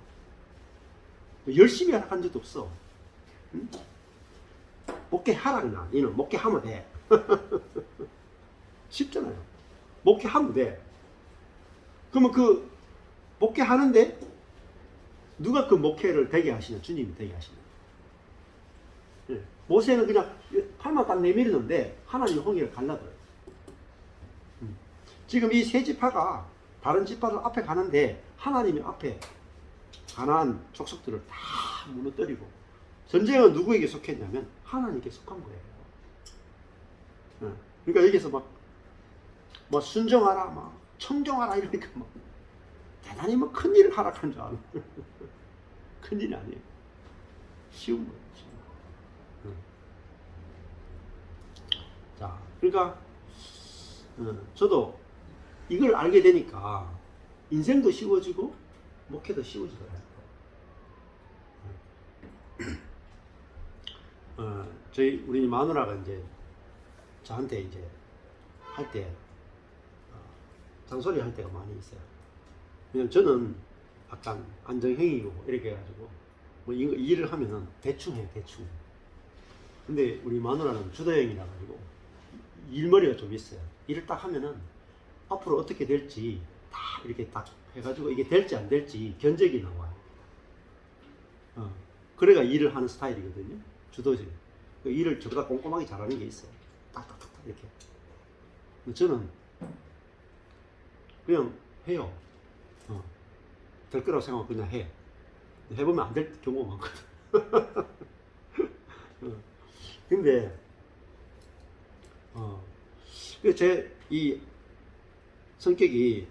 열심히 하라 한 적도 없어. 목회하라 그냥. 너는 목회하면 돼. 쉽잖아요. 목회하면 돼. 그러면 그 목회하는데 누가 그 목회를 되게 하시냐? 주님이 되게 하시냐? 모세는 그냥 팔만 딱 내밀었는데 하나님이 홍해를 갈라버려요. 지금 이 세 지파가 다른 지파들 앞에 가는데 하나님이 앞에 가나안 족속들을 다 무너뜨리고 전쟁은 누구에게 속했냐면 하나님께 속한 거예요. 그러니까 여기서 막 순종하라, 막 청종하라 이러니까 막 대단히 뭐 큰일을 하락한 줄 알아요. 큰일이 아니에요. 쉬운 거예요. 자, 그러니까 저도 이걸 알게 되니까 인생도 쉬워지고 목회도 쉬워지더라고요. 우리 마누라가 이제 저한테 이제 할 때 잔소리 할 때가 많이 있어요. 왜냐면 저는 약간 안정형이고 이렇게 해가지고 뭐 이거 일을 하면은 대충 해, 대충. 근데 우리 마누라는 주도형이라 가지고 일머리가 좀 있어요. 일을 딱 하면은 앞으로 어떻게 될지 다 이렇게 딱 해가지고 이게 될지 안 될지 견적이 나와요. 그래가 일을 하는 스타일이거든요. 주도적. 그 일을 저보다 꼼꼼하게 잘하는 게 있어요. 딱딱딱 이렇게. 저는 그냥 해요. 될 거라고 생각하고 그냥 해. 해보면 안 될 경우가 많거든. 근데 제 이 성격이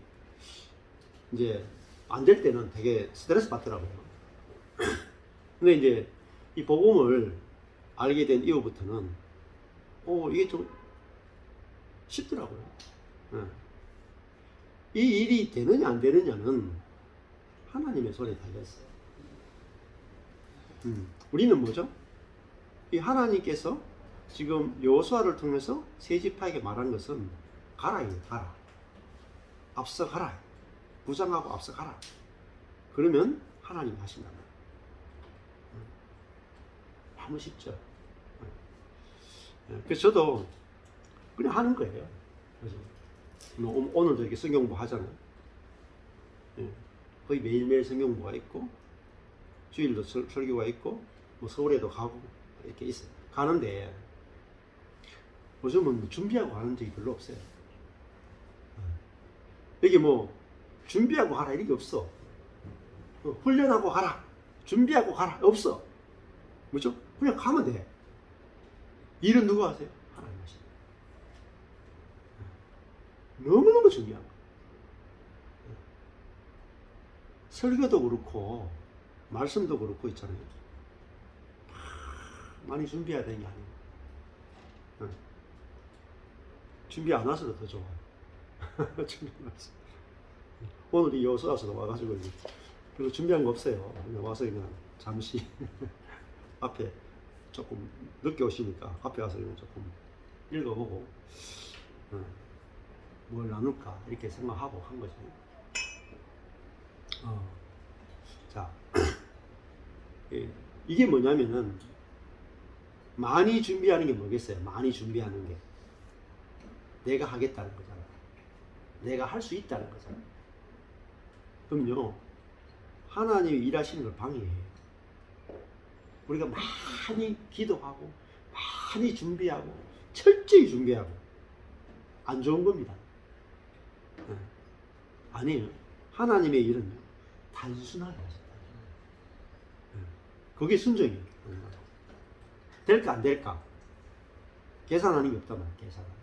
이제 안 될 때는 되게 스트레스 받더라고요. 근데 이제 이 복음을 알게 된 이후부터는 이게 좀 쉽더라고요. 이 일이 되느냐 안 되느냐는 하나님의 손에 달렸어요. 우리는 뭐죠? 이 하나님께서 지금 여호수아를 통해서 세 지파에게 말한 것은 가라예요. 가라. 앞서 가라. 부장하고 앞서 가라. 그러면 하나님이 하신다는 거예요. 너무 쉽죠. 그래서 저도 그냥 하는 거예요. 그래서 오늘도 이렇게 성경공부 하잖아요. 거의 매일매일 성경공부가 있고 주일도 설교가 있고 뭐 서울에도 가고 이렇게 있어요. 가는데 요즘은 준비하고 가는 적이 별로 없어요. 여기 뭐 준비하고 가라 이런 게 없어. 훈련하고 가라, 준비하고 가라 없어. 뭐죠? 그냥 가면 돼. 일은 누가 하세요? 하나님 하시죠. 너무너무 중요한 거. 설교도 그렇고 말씀도 그렇고 있잖아요. 많이 준비해야 되는 게 아니에요. 응. 준비 안 와서도 더 좋아요. 준비 안 와서. 오늘 이 여수와서도 와가지고 별로 준비한 거 없어요. 그냥 와서 그냥 잠시 앞에 조금 늦게 오시니까 앞에 와서 그냥 조금 읽어보고 뭘 나눌까 이렇게 생각하고 한 거죠. 자, 이게 뭐냐면은 많이 준비하는 게 뭐겠어요? 많이 준비하는 게 내가 하겠다는 거잖아. 내가 할 수 있다는 거잖아. 그럼요, 하나님이 일하시는 걸 방해해요. 우리가 많이 기도하고 많이 준비하고 철저히 준비하고 안 좋은 겁니다. 아니에요. 하나님의 일은요, 단순하게 하셨다. 그게 순종이에요. 될까 안 될까 계산하는 게 없단 말이에요. 계산하는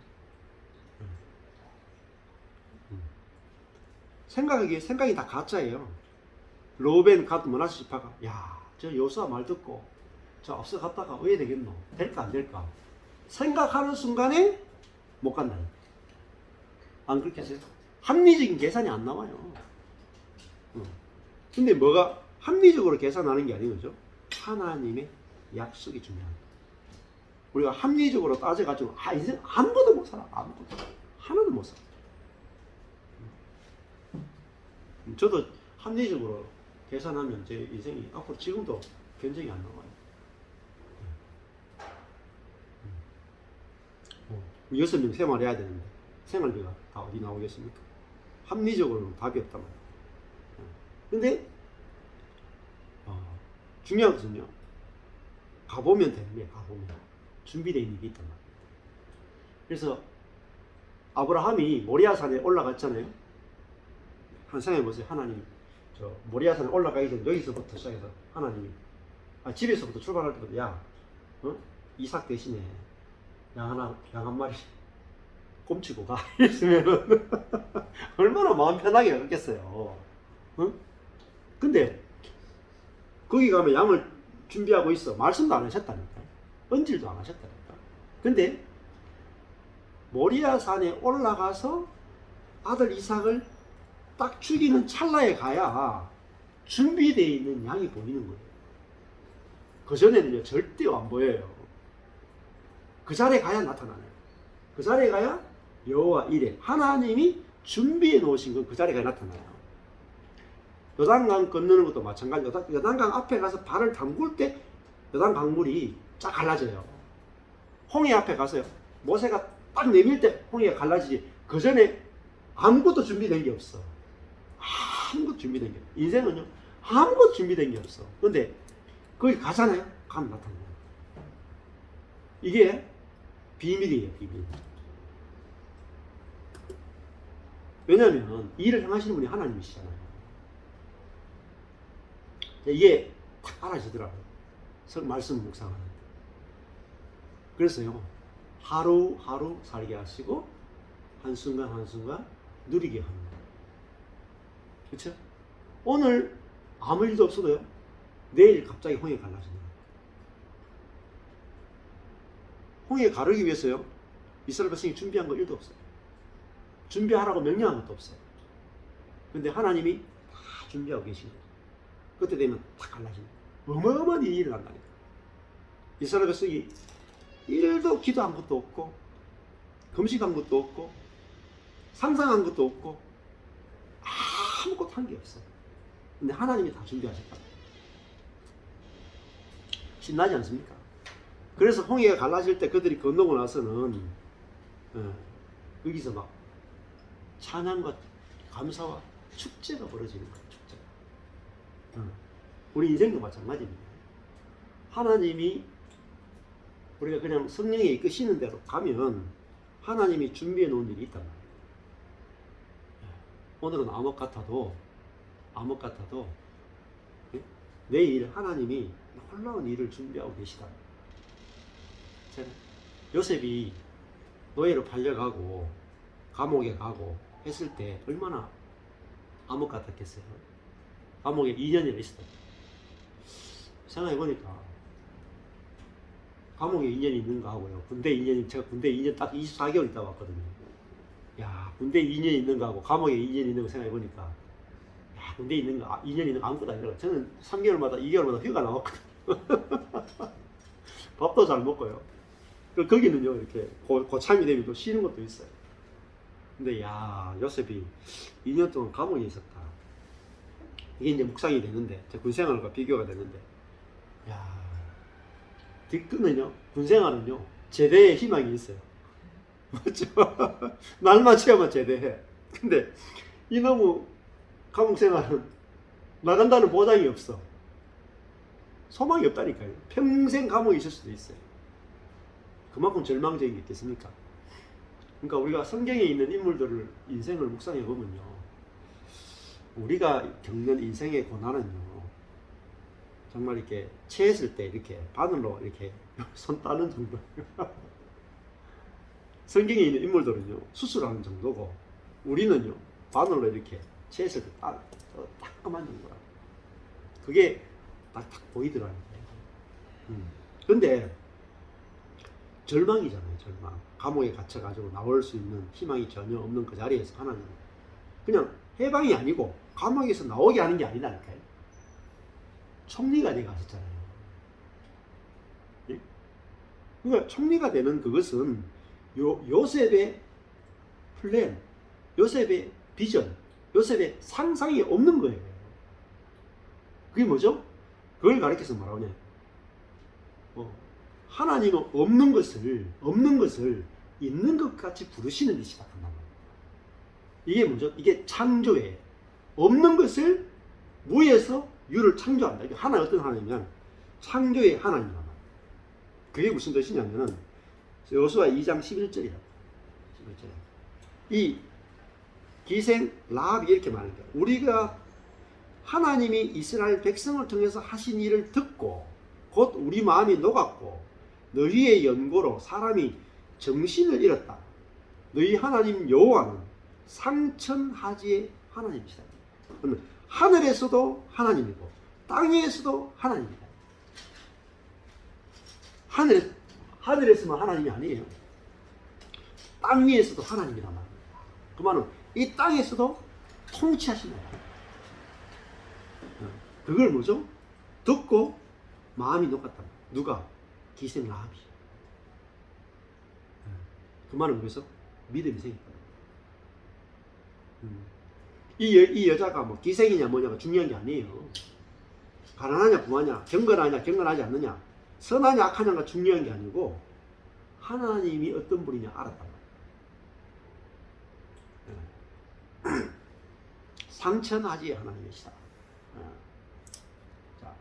생각이 다 가짜예요. 로벤 가드 머나스 지파가 저 여호수아 말 듣고 저 앞서 갔다가 왜 되겠노? 될까 안 될까 생각하는 순간에 못 간다. 안 그렇게 해서 합리적인 계산이 안 나와요. 근데 뭐가 합리적으로 계산하는 게 아닌 거죠? 하나님의 약속이 중요한 거예요. 우리가 합리적으로 따져가지고 인생 아무것도 못 살아. 아무것도 하나도 못 살아. 저도 합리적으로 계산하면 제 인생이 앞으로 지금도 견적이 안 나와요. 6명 생활해야 되는데 생활비가 다 어디 나오겠습니까? 합리적으로는 답이 없단 말이에요. 근데 중요한 것은요, 가보면 되는 거예요. 가보면 준비되어 있는 게 있단 말이에요. 그래서 아브라함이 모리아산에 올라갔잖아요. 한 생각해 보세요. 하나님 저 모리아산에 올라가기 전에 여기서부터 시작해서 하나님이 집에서부터 출발할 때부터 이삭 대신에 양 한 마리 꼼치고 가 이랬으면 얼마나 마음 편하게 갔겠어요. 근데 거기 가면 양을 준비하고 있어. 말씀도 안 하셨다니까. 언질도 안 하셨다니까. 근데 모리아산에 올라가서 아들 이삭을 딱 죽이는 찰나에 가야 준비되어 있는 양이 보이는 거예요. 그 전에는요, 절대 안 보여요. 그 자리에 가야 나타나요. 그 자리에 가야 여호와 이레, 하나님이 준비해 놓으신 건 그 자리에 가야 나타나요. 요단강 건너는 것도 마찬가지로 요단강 앞에 가서 발을 담글 때 요단강물이 쫙 갈라져요. 홍해 앞에 가서요, 모세가 딱 내밀 때 홍해가 갈라지지, 그 전에 아무것도 준비된 게 없어. 아무것도 준비된 게 없어. 인생은요, 아무것도 준비된 게 없어. 근데 거기 가잖아요, 가면 나타나요. 이게 비밀이에요. 비밀. 왜냐하면 이 일을 행하시는 분이 하나님이시잖아요. 이게 딱 알아지더라고요. 말씀 묵상하는데. 그래서요, 하루하루 살게 하시고 한순간 한순간 누리게 하는 거예요. 그렇죠? 오늘 아무 일도 없어도요, 내일 갑자기 홍해 갈라지는 거예요. 홍해 가르기 위해서요, 이스라엘 백성이 준비한 거 1도 없어요. 준비하라고 명령한 것도 없어요. 근데 하나님이 다 준비하고 계신 거예요. 그때 되면 딱 갈라지는 거예요. 어마어마한 일이 일어난다니까. 이스라엘 백성이 1도 기도한 것도 없고 금식한 것도 없고 상상한 것도 없고 아무것도 한 게 없어요. 근데 하나님이 다 준비하셨다. 신나지 않습니까? 그래서 홍해가 갈라질 때 그들이 건너고 나서는 여기서 막 찬양과 감사와 축제가 벌어지는 거예요. 축제가. 우리 인생도 마찬가지입니다. 하나님이 우리가 그냥 성령에 이끄시는 대로 가면 하나님이 준비해 놓은 일이 있단 말이에요. 오늘은 암흑 같아도 내일 하나님이 놀라운 일을 준비하고 계시다. 요셉이 노예로 팔려가고 감옥에 가고 했을 때 얼마나 암흑 같았겠어요. 감옥에 2년이나 있었다. 생각해보니까 감옥에 2년 있는 거 하고요. 군대 2년, 제가 군대 2년 딱 24개월 있다 왔거든요. 야, 군대 2년 있는 거 하고 감옥에 2년 있는 거 생각해보니까 야, 군대 있는 거, 2년 있는 거 아무것도 아니더라고요. 저는 3개월마다, 2개월마다 휴가 나왔거든요. 밥도 잘 먹고요. 거기는요, 이렇게 고참이 되면 또 쉬는 것도 있어요. 근데 야, 요셉이 2년 동안 감옥에 있었다. 이게 이제 묵상이 되는데, 제 군생활과 비교가 되는데, 야, 뒤끝은요, 군생활은요, 제대의 희망이 있어요. 맞죠? 날만 채우면 제대해. 근데 이놈의 감옥생활은 나간다는 보장이 없어. 소망이 없다니까요. 평생 감옥에 있을 수도 있어요. 그만큼 절망적인 게 있겠습니까? 그러니까 우리가 성경에 있는 인물들을 인생을 묵상해 보면요, 우리가 겪는 인생의 고난은요, 정말 이렇게 체했을 때 이렇게 바늘로 이렇게 손 따는 정도. 성경에 있는 인물들은요, 수술하는 정도고, 우리는요, 바늘로 이렇게 체했을 때 따끔한 정도라. 그게 딱 보이더라고요. 근데 절망이잖아요, 절망. 감옥에 갇혀가지고 나올 수 있는 희망이 전혀 없는 그 자리에서 하나님 그냥 해방이 아니고 감옥에서 나오게 하는 게 아니라니까요. 총리가 돼 갔었잖아요. 예? 그러니까 총리가 되는 그것은 요셉의 플랜, 요셉의 비전, 요셉의 상상이 없는 거예요. 그게 뭐죠? 그걸 가리켜서 뭐라고 하냐? 하나님은 없는 것을 있는 것 같이 부르시는 데 시작한단 말이에요. 이게 뭐죠? 이게 창조예요. 없는 것을 무에서 유를 창조한다. 이게 하나의 어떤 하나님이냐면 창조의 하나님이란 말이에요. 그게 무슨 뜻이냐면은 여호수아 2장 11절이라고. 이 기생 라합이 이렇게 말하는 거예요. 우리가 하나님이 이스라엘 백성을 통해서 하신 일을 듣고 곧 우리 마음이 녹았고 너희의 연고로 사람이 정신을 잃었다. 너희 하나님 여호와는 상천하지의 하나님이시다. 하늘에서도 하나님이고 땅에서도 하나님이다. 하늘에서만 하나님이 아니에요. 땅 위에서도 하나님이란 말이에요. 그 말은 이 땅에서도 통치하신다. 그걸 뭐죠? 듣고 마음이 녹았다. 누가? 기생 라합이. 그 말은 뭐겠어? 믿음이 생겼다. 이 여자가 뭐 기생이냐 뭐냐가 중요한 게 아니에요. 가난하냐 부하냐, 경건하냐 경건하지 않느냐, 선하냐 악하냐가 중요한 게 아니고 하나님이 어떤 분이냐 알았단 말이에요. 상천하지의 하나님이시다. 자,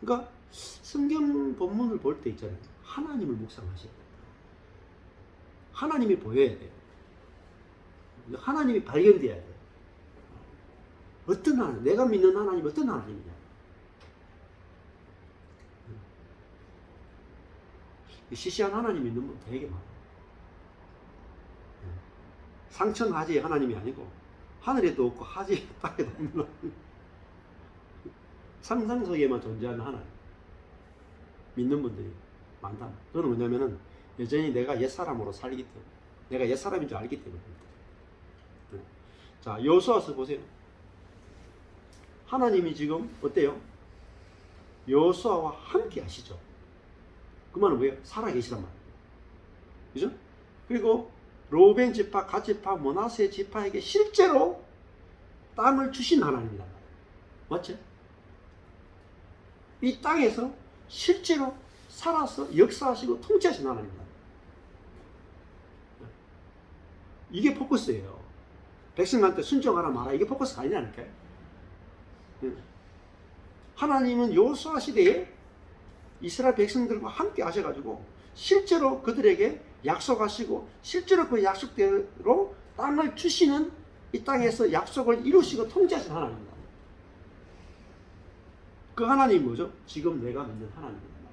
그러니까 성경 본문을 볼 때 있잖아요. 하나님을 묵상하셔야 돼요. 하나님이 보여야 돼요. 하나님이 발견돼야 돼요. 어떤 하나님, 내가 믿는 하나님이 어떤 하나님이냐. 시시한 하나님 믿는 분 되게 많아요. 상천 하지의 하나님이 아니고 하늘에도 없고 하지 땅에도 없는 하나님. 상상 속에만 존재하는 하나님 믿는 분들이 많다. 그건 뭐냐면은 여전히 내가 옛사람으로 살기 때문에, 내가 옛사람인 줄 알기 때문에. 자, 여호수아서 보세요. 하나님이 지금 어때요? 여호수아와 함께 하시죠. 그 말은 뭐예요? 살아계시단 말이에요. 그죠? 그리고 로벤 지파, 갓 지파, 므낫세 지파에게 실제로 땅을 주신 하나님이다. 맞죠? 이 땅에서 실제로 살아서 역사하시고 통치하신 하나님이다. 이게 포커스예요. 백성한테 순종하라 마라, 이게 포커스가 아니라니까요. 하나님은 여호수아 시대에 이스라엘 백성들과 함께 하셔가지고 실제로 그들에게 약속하시고 실제로 그 약속대로 땅을 주시는, 이 땅에서 약속을 이루시고 통치하신 하나님입니다. 그 하나님이 뭐죠? 지금 내가 믿는 하나님입니다.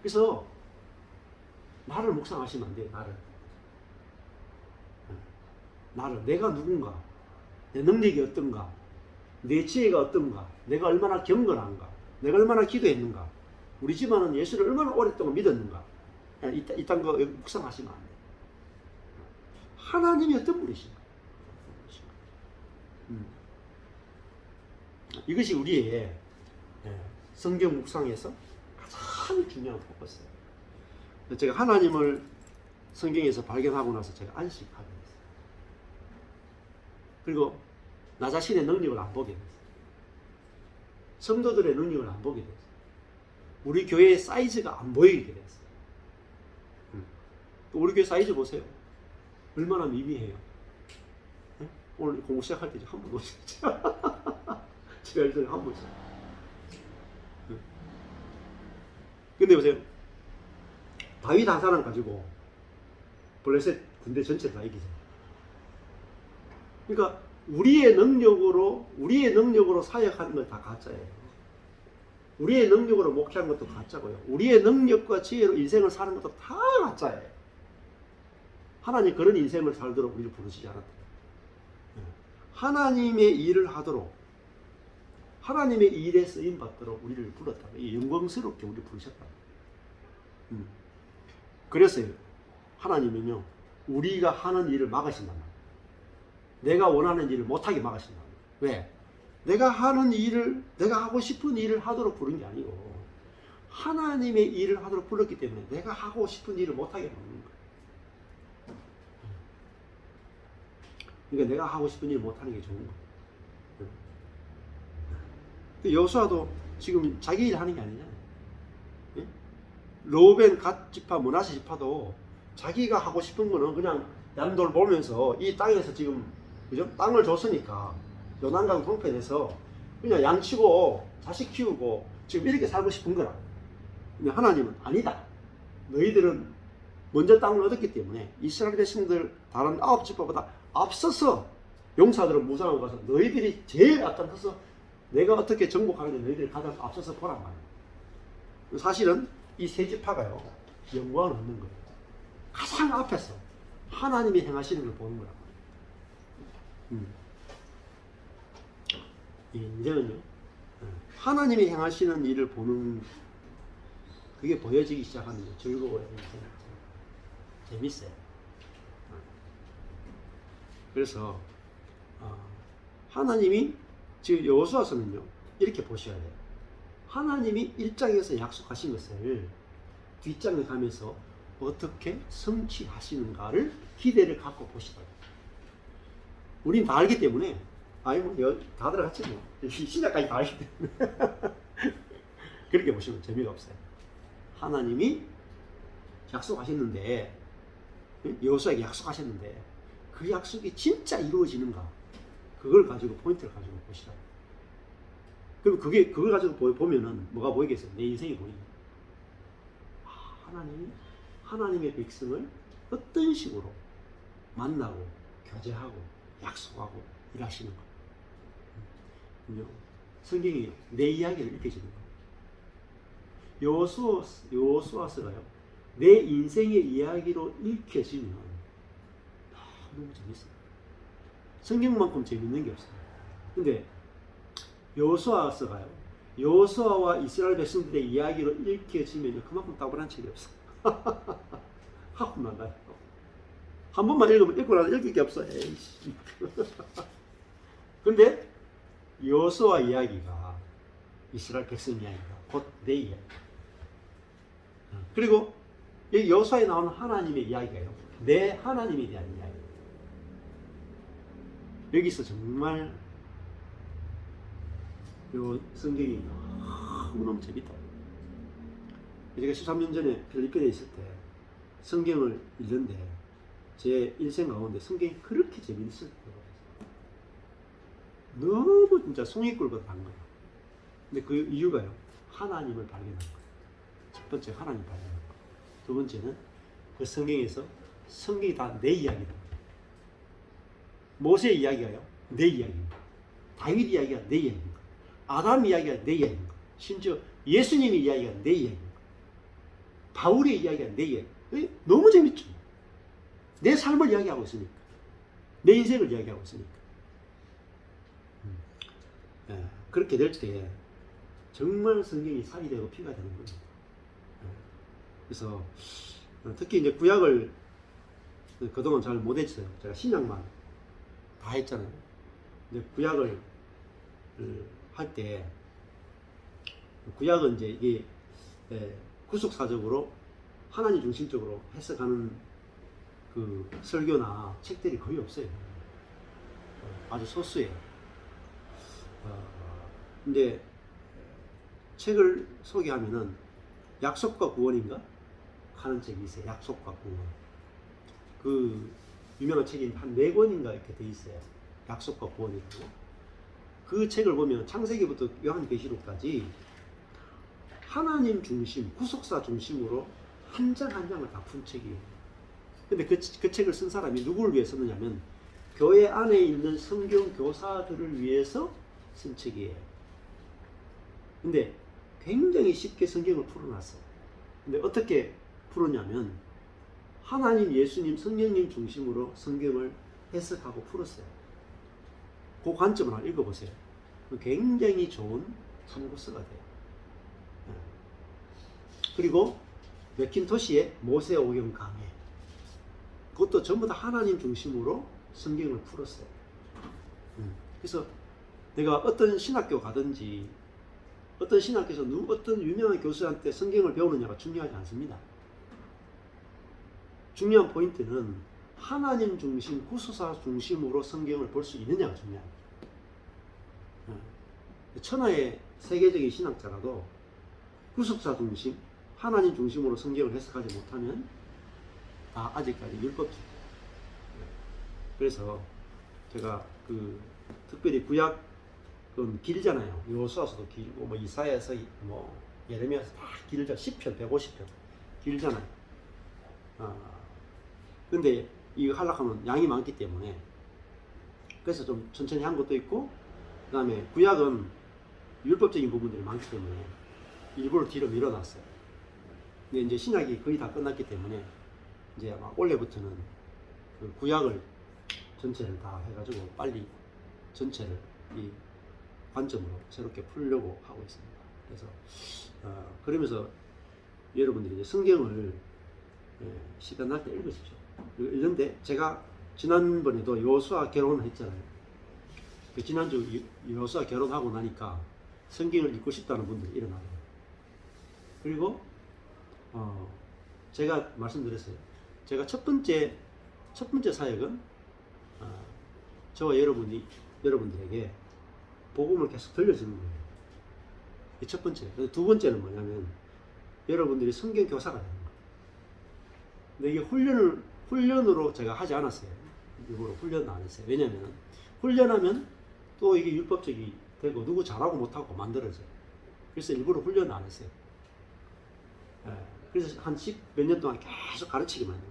그래서 나를 묵상하시면 안 돼요. 나를 내가 누군가, 내 능력이 어떤가, 내 지혜가 어떤가, 내가 얼마나 경건한가, 내가 얼마나 기도했는가, 우리 집안은 예수를 얼마나 오랫동안 믿었는가, 이딴 거 묵상하시면 안 돼요. 하나님이 어떤 분이신가. 이것이 우리의 성경 묵상에서 가장 중요한 포커스예요. 제가 하나님을 성경에서 발견하고 나서 제가 안식하게 됐어요. 그리고 나 자신의 능력을 안 보게 됐어요. 성도들의 능력을 안 보게 됐어요. 우리 교회의 사이즈가 안 보이게 됐어요. 우리 교회 사이즈 보세요. 얼마나 미미해요. 오늘 공부 시작할 때 한 번 오셨죠? 제가 일전에 한 번 있어요. 근데 보세요. 다윗 한 사람 가지고 블레셋 군대 전체를 다 이기죠. 그러니까 우리의 능력으로 사역하는 건 다 가짜예요. 우리의 능력으로 목회하는 것도 가짜고요. 우리의 능력과 지혜로 인생을 사는 것도 다 가짜예요. 하나님 그런 인생을 살도록 우리를 부르시지 않았다. 하나님의 일을 하도록, 하나님의 일에 쓰임 받도록 우리를 불렀다. 영광스럽게 우리를 부르셨다. 그래서 하나님은요, 우리가 하는 일을 막으신단 말이에요. 내가 원하는 일을 못하게 막으신단 말이에요. 왜? 내가 하는 일을, 내가 하고 싶은 일을 하도록 부른 게 아니고 하나님의 일을 하도록 불렀기 때문에 내가 하고 싶은 일을 못하게 막는 거예요. 그러니까 내가 하고 싶은 일을 못하는 게 좋은 거예요. 여호수아도 지금 자기 일 하는 게 아니잖아요. 로벤, 갓 지파, 므낫세 지파도 자기가 하고 싶은 거는 그냥 양돌 보면서 이 땅에서 지금 그죠? 땅을 줬으니까 요단강 동편에서 그냥 양치고 자식 키우고 지금 이렇게 살고 싶은 거라. 근데 하나님은 아니다. 너희들은 먼저 땅을 얻었기 때문에 이스라엘 백성들 다른 9지파보다 앞서서 용사들은 무장하고 가서 너희들이 제일 앞장서서 내가 어떻게 정복하는지 너희들이 가장 앞서서 보란 말이에요. 사실은 이 세 지파가요, 영광을 얻는 거예요. 가장 앞에서 하나님이 행하시는 걸 보는 거란 말이에요. 이제는요, 하나님이 행하시는 일을 보는, 그게 보여지기 시작하는 게 즐거워요. 재밌어요. 그래서 하나님이 지금 여호수아서는요, 이렇게 보셔야 돼요. 하나님이 1장에서 약속하신 것을 뒷장에 가면서 어떻게 성취하시는가를 기대를 갖고 보시다. 우린 다 알기 때문에, 다 들어갔지 뭐. 신약까지 다 알기 때문에. 그렇게 보시면 재미가 없어요. 하나님이 약속하셨는데, 여호수아에게 약속하셨는데, 그 약속이 진짜 이루어지는가? 그걸 가지고 포인트를 가지고 보시라. 그럼 그걸 가지고 보면은 뭐가 보이겠어요? 내 인생이 보이죠. 하나님의 백성을 어떤 식으로 만나고 교제하고 약속하고 일하시는 거. 성경이 내 이야기를 읽혀주는 거. 여호수아서가요, 내 인생의 이야기로 읽혀지면 너무 재밌어요. 성경만큼 재밌는 게 없어요. 근데 여호수아서가요, 여호수아와 이스라엘 백성들의 이야기로 읽혀지면 그만큼 따분한 책이 없어. 학문만 가요. 한 번만 읽으면 읽고 나서 읽을 게 없어. 에이씨. 근데 여호수아 이야기가, 이스라엘 백성 이야기가 곧 내 이야기. 그리고 이 여호수아에 나오는 하나님의 이야기가요, 내 하나님에 대한 이야기. 여기서 정말 요 성경이 너무너무 재밌다. 제가 13년 전에 필리핀에 있을 때 성경을 읽는데 제 일생 가운데 성경이 그렇게 재밌었어요. 너무 진짜 송이꿀보다 단 거예요. 근데 그 이유가요, 하나님을 발견한 거예요. 첫 번째 하나님 발견한 거예요. 두 번째는 그 성경에서 성경이 다 내 이야기다. 모세 이야기가요, 내 이야기입니다. 다윗 이야기가 내 이야기입니다. 아담 이야기가 내 이야기입니다. 심지어 예수님의 이야기가 내 이야기입니다. 바울의 이야기가 내 이야기. 너무 재밌죠. 내 삶을 이야기하고 있으니까, 내 인생을 이야기하고 있으니까. 그렇게 될 때 정말 성경이 살이 되고 피가 되는 거예요. 그래서 특히 이제 구약을 그동안 잘 못했어요. 제가 신약만 다 했잖아요. 근데 구약을 할 때 구약은 이제 이게 구속사적으로 하나님 중심적으로 해석하는 그 설교나 책들이 거의 없어요. 아주 소수예요. 근데 책을 소개하면은 약속과 구원인가 하는 책이 있어요. 약속과 구원. 그 유명한 책이 한 4권인가 이렇게 돼 있어요. 약속과 구원이라고. 그 책을 보면 창세기부터 요한계시록까지 하나님 중심, 구속사 중심으로 한 장 한 장을 다 푼 책이에요. 근데 그 책을 쓴 사람이 누구를 위해 썼느냐면 교회 안에 있는 성경 교사들을 위해서 쓴 책이에요. 근데 굉장히 쉽게 성경을 풀어놨어요. 근데 어떻게 풀었냐면 하나님, 예수님, 성령님 중심으로 성경을 해석하고 풀었어요. 그 관점을 한번 읽어보세요. 굉장히 좋은 참고서가 돼요. 그리고 맥킨토시의 모세 오경 강해. 그것도 전부 다 하나님 중심으로 성경을 풀었어요. 그래서 내가 어떤 신학교 가든지 어떤 신학교에서 어떤 유명한 교수한테 성경을 배우느냐가 중요하지 않습니다. 중요한 포인트는 하나님 중심, 구속사 중심으로 성경을 볼 수 있느냐가 중요합니다. 천하의 세계적인 신학자라도 구속사 중심, 하나님 중심으로 성경을 해석하지 못하면 다 아직까지 율법주의. 그래서 제가 특별히 구약은 길잖아요. 여호수아서도 길고 뭐 이사야서 뭐 예레미야서 다 길죠. 10편, 150편 길잖아요. 근데 이거 하려면 양이 많기 때문에 그래서 좀 천천히 한 것도 있고, 그 다음에 구약은 율법적인 부분들이 많기 때문에 일부러 뒤로 밀어놨어요. 근데 이제 신약이 거의 다 끝났기 때문에 이제 아마 올해부터는 그 구약을 전체를 다 해가지고 빨리 전체를 이 관점으로 새롭게 풀려고 하고 있습니다. 그래서 그러면서 여러분들이 이제 성경을 시간 날 때 읽으십시오. 읽는데 제가 지난번에도 여호수아 결혼을 했잖아요. 지난주 여호수아 결혼하고 나니까 성경을 읽고 싶다는 분들이 일어나요. 그리고 제가 말씀드렸어요. 제가 첫 번째 사역은 저와 여러분들에게 복음을 계속 들려주는 거예요. 이 첫 번째. 두 번째는 뭐냐면 여러분들이 성경 교사가 되는 거예요. 근데 이게 훈련으로 제가 하지 않았어요. 일부러 훈련을 안 했어요. 왜냐면 훈련하면 또 이게 율법적이 되고 누구 잘하고 못하고 만들어져요. 그래서 일부러 훈련을 안 했어요. 그래서 한 10몇 년 동안 계속 가르치기만 해요.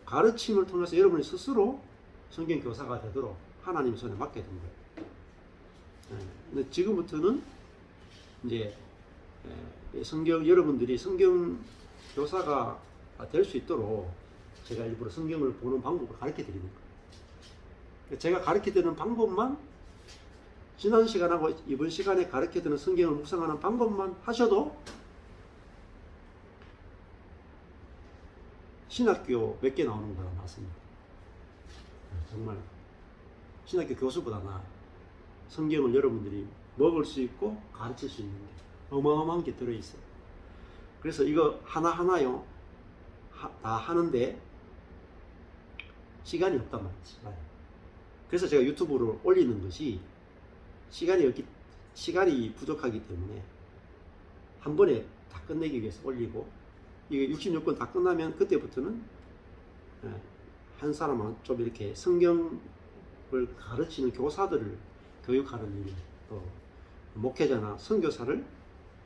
가르침을 통해서 여러분이 스스로 성경 교사가 되도록 하나님 손에 맡게 된 거예요. 근데 지금부터는 이제 여러분들이 성경 교사가 될 수 있도록 제가 일부러 성경을 보는 방법을 가르쳐 드리는 거예요. 제가 가르쳐 드리는 방법만, 지난 시간하고 이번 시간에 가르쳐 드리는 성경을 묵상하는 방법만 하셔도 신학교 몇 개 나오는 거랑 맞습니다. 정말 신학교 교수보다 나아요. 성경을 여러분들이 먹을 수 있고 가르칠 수 있는 게 어마어마한 게 들어있어요. 그래서 이거 하나하나요 다 하는데 시간이 없단 말이지. 그래서 제가 유튜브를 올리는 것이 시간이 부족하기 때문에 한 번에 다 끝내기 위해서 올리고, 이게 66권 다 끝나면 그때부터는 한 사람은 좀 이렇게 성경을 가르치는 교사들을 교육하는 일, 또 목회자나 선교사를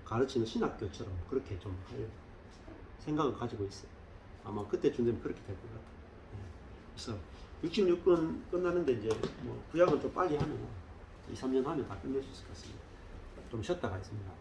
가르치는 신학교처럼 그렇게 좀 할 생각을 가지고 있어요. 아마 그때쯤 되면 그렇게 될 것 같아요. 그래서 66권 끝나는데 이제 뭐 구약은 좀 빨리 하면 2, 3년 하면 다 끝낼 수 있을 것 같습니다. 좀 쉬었다가 있습니다.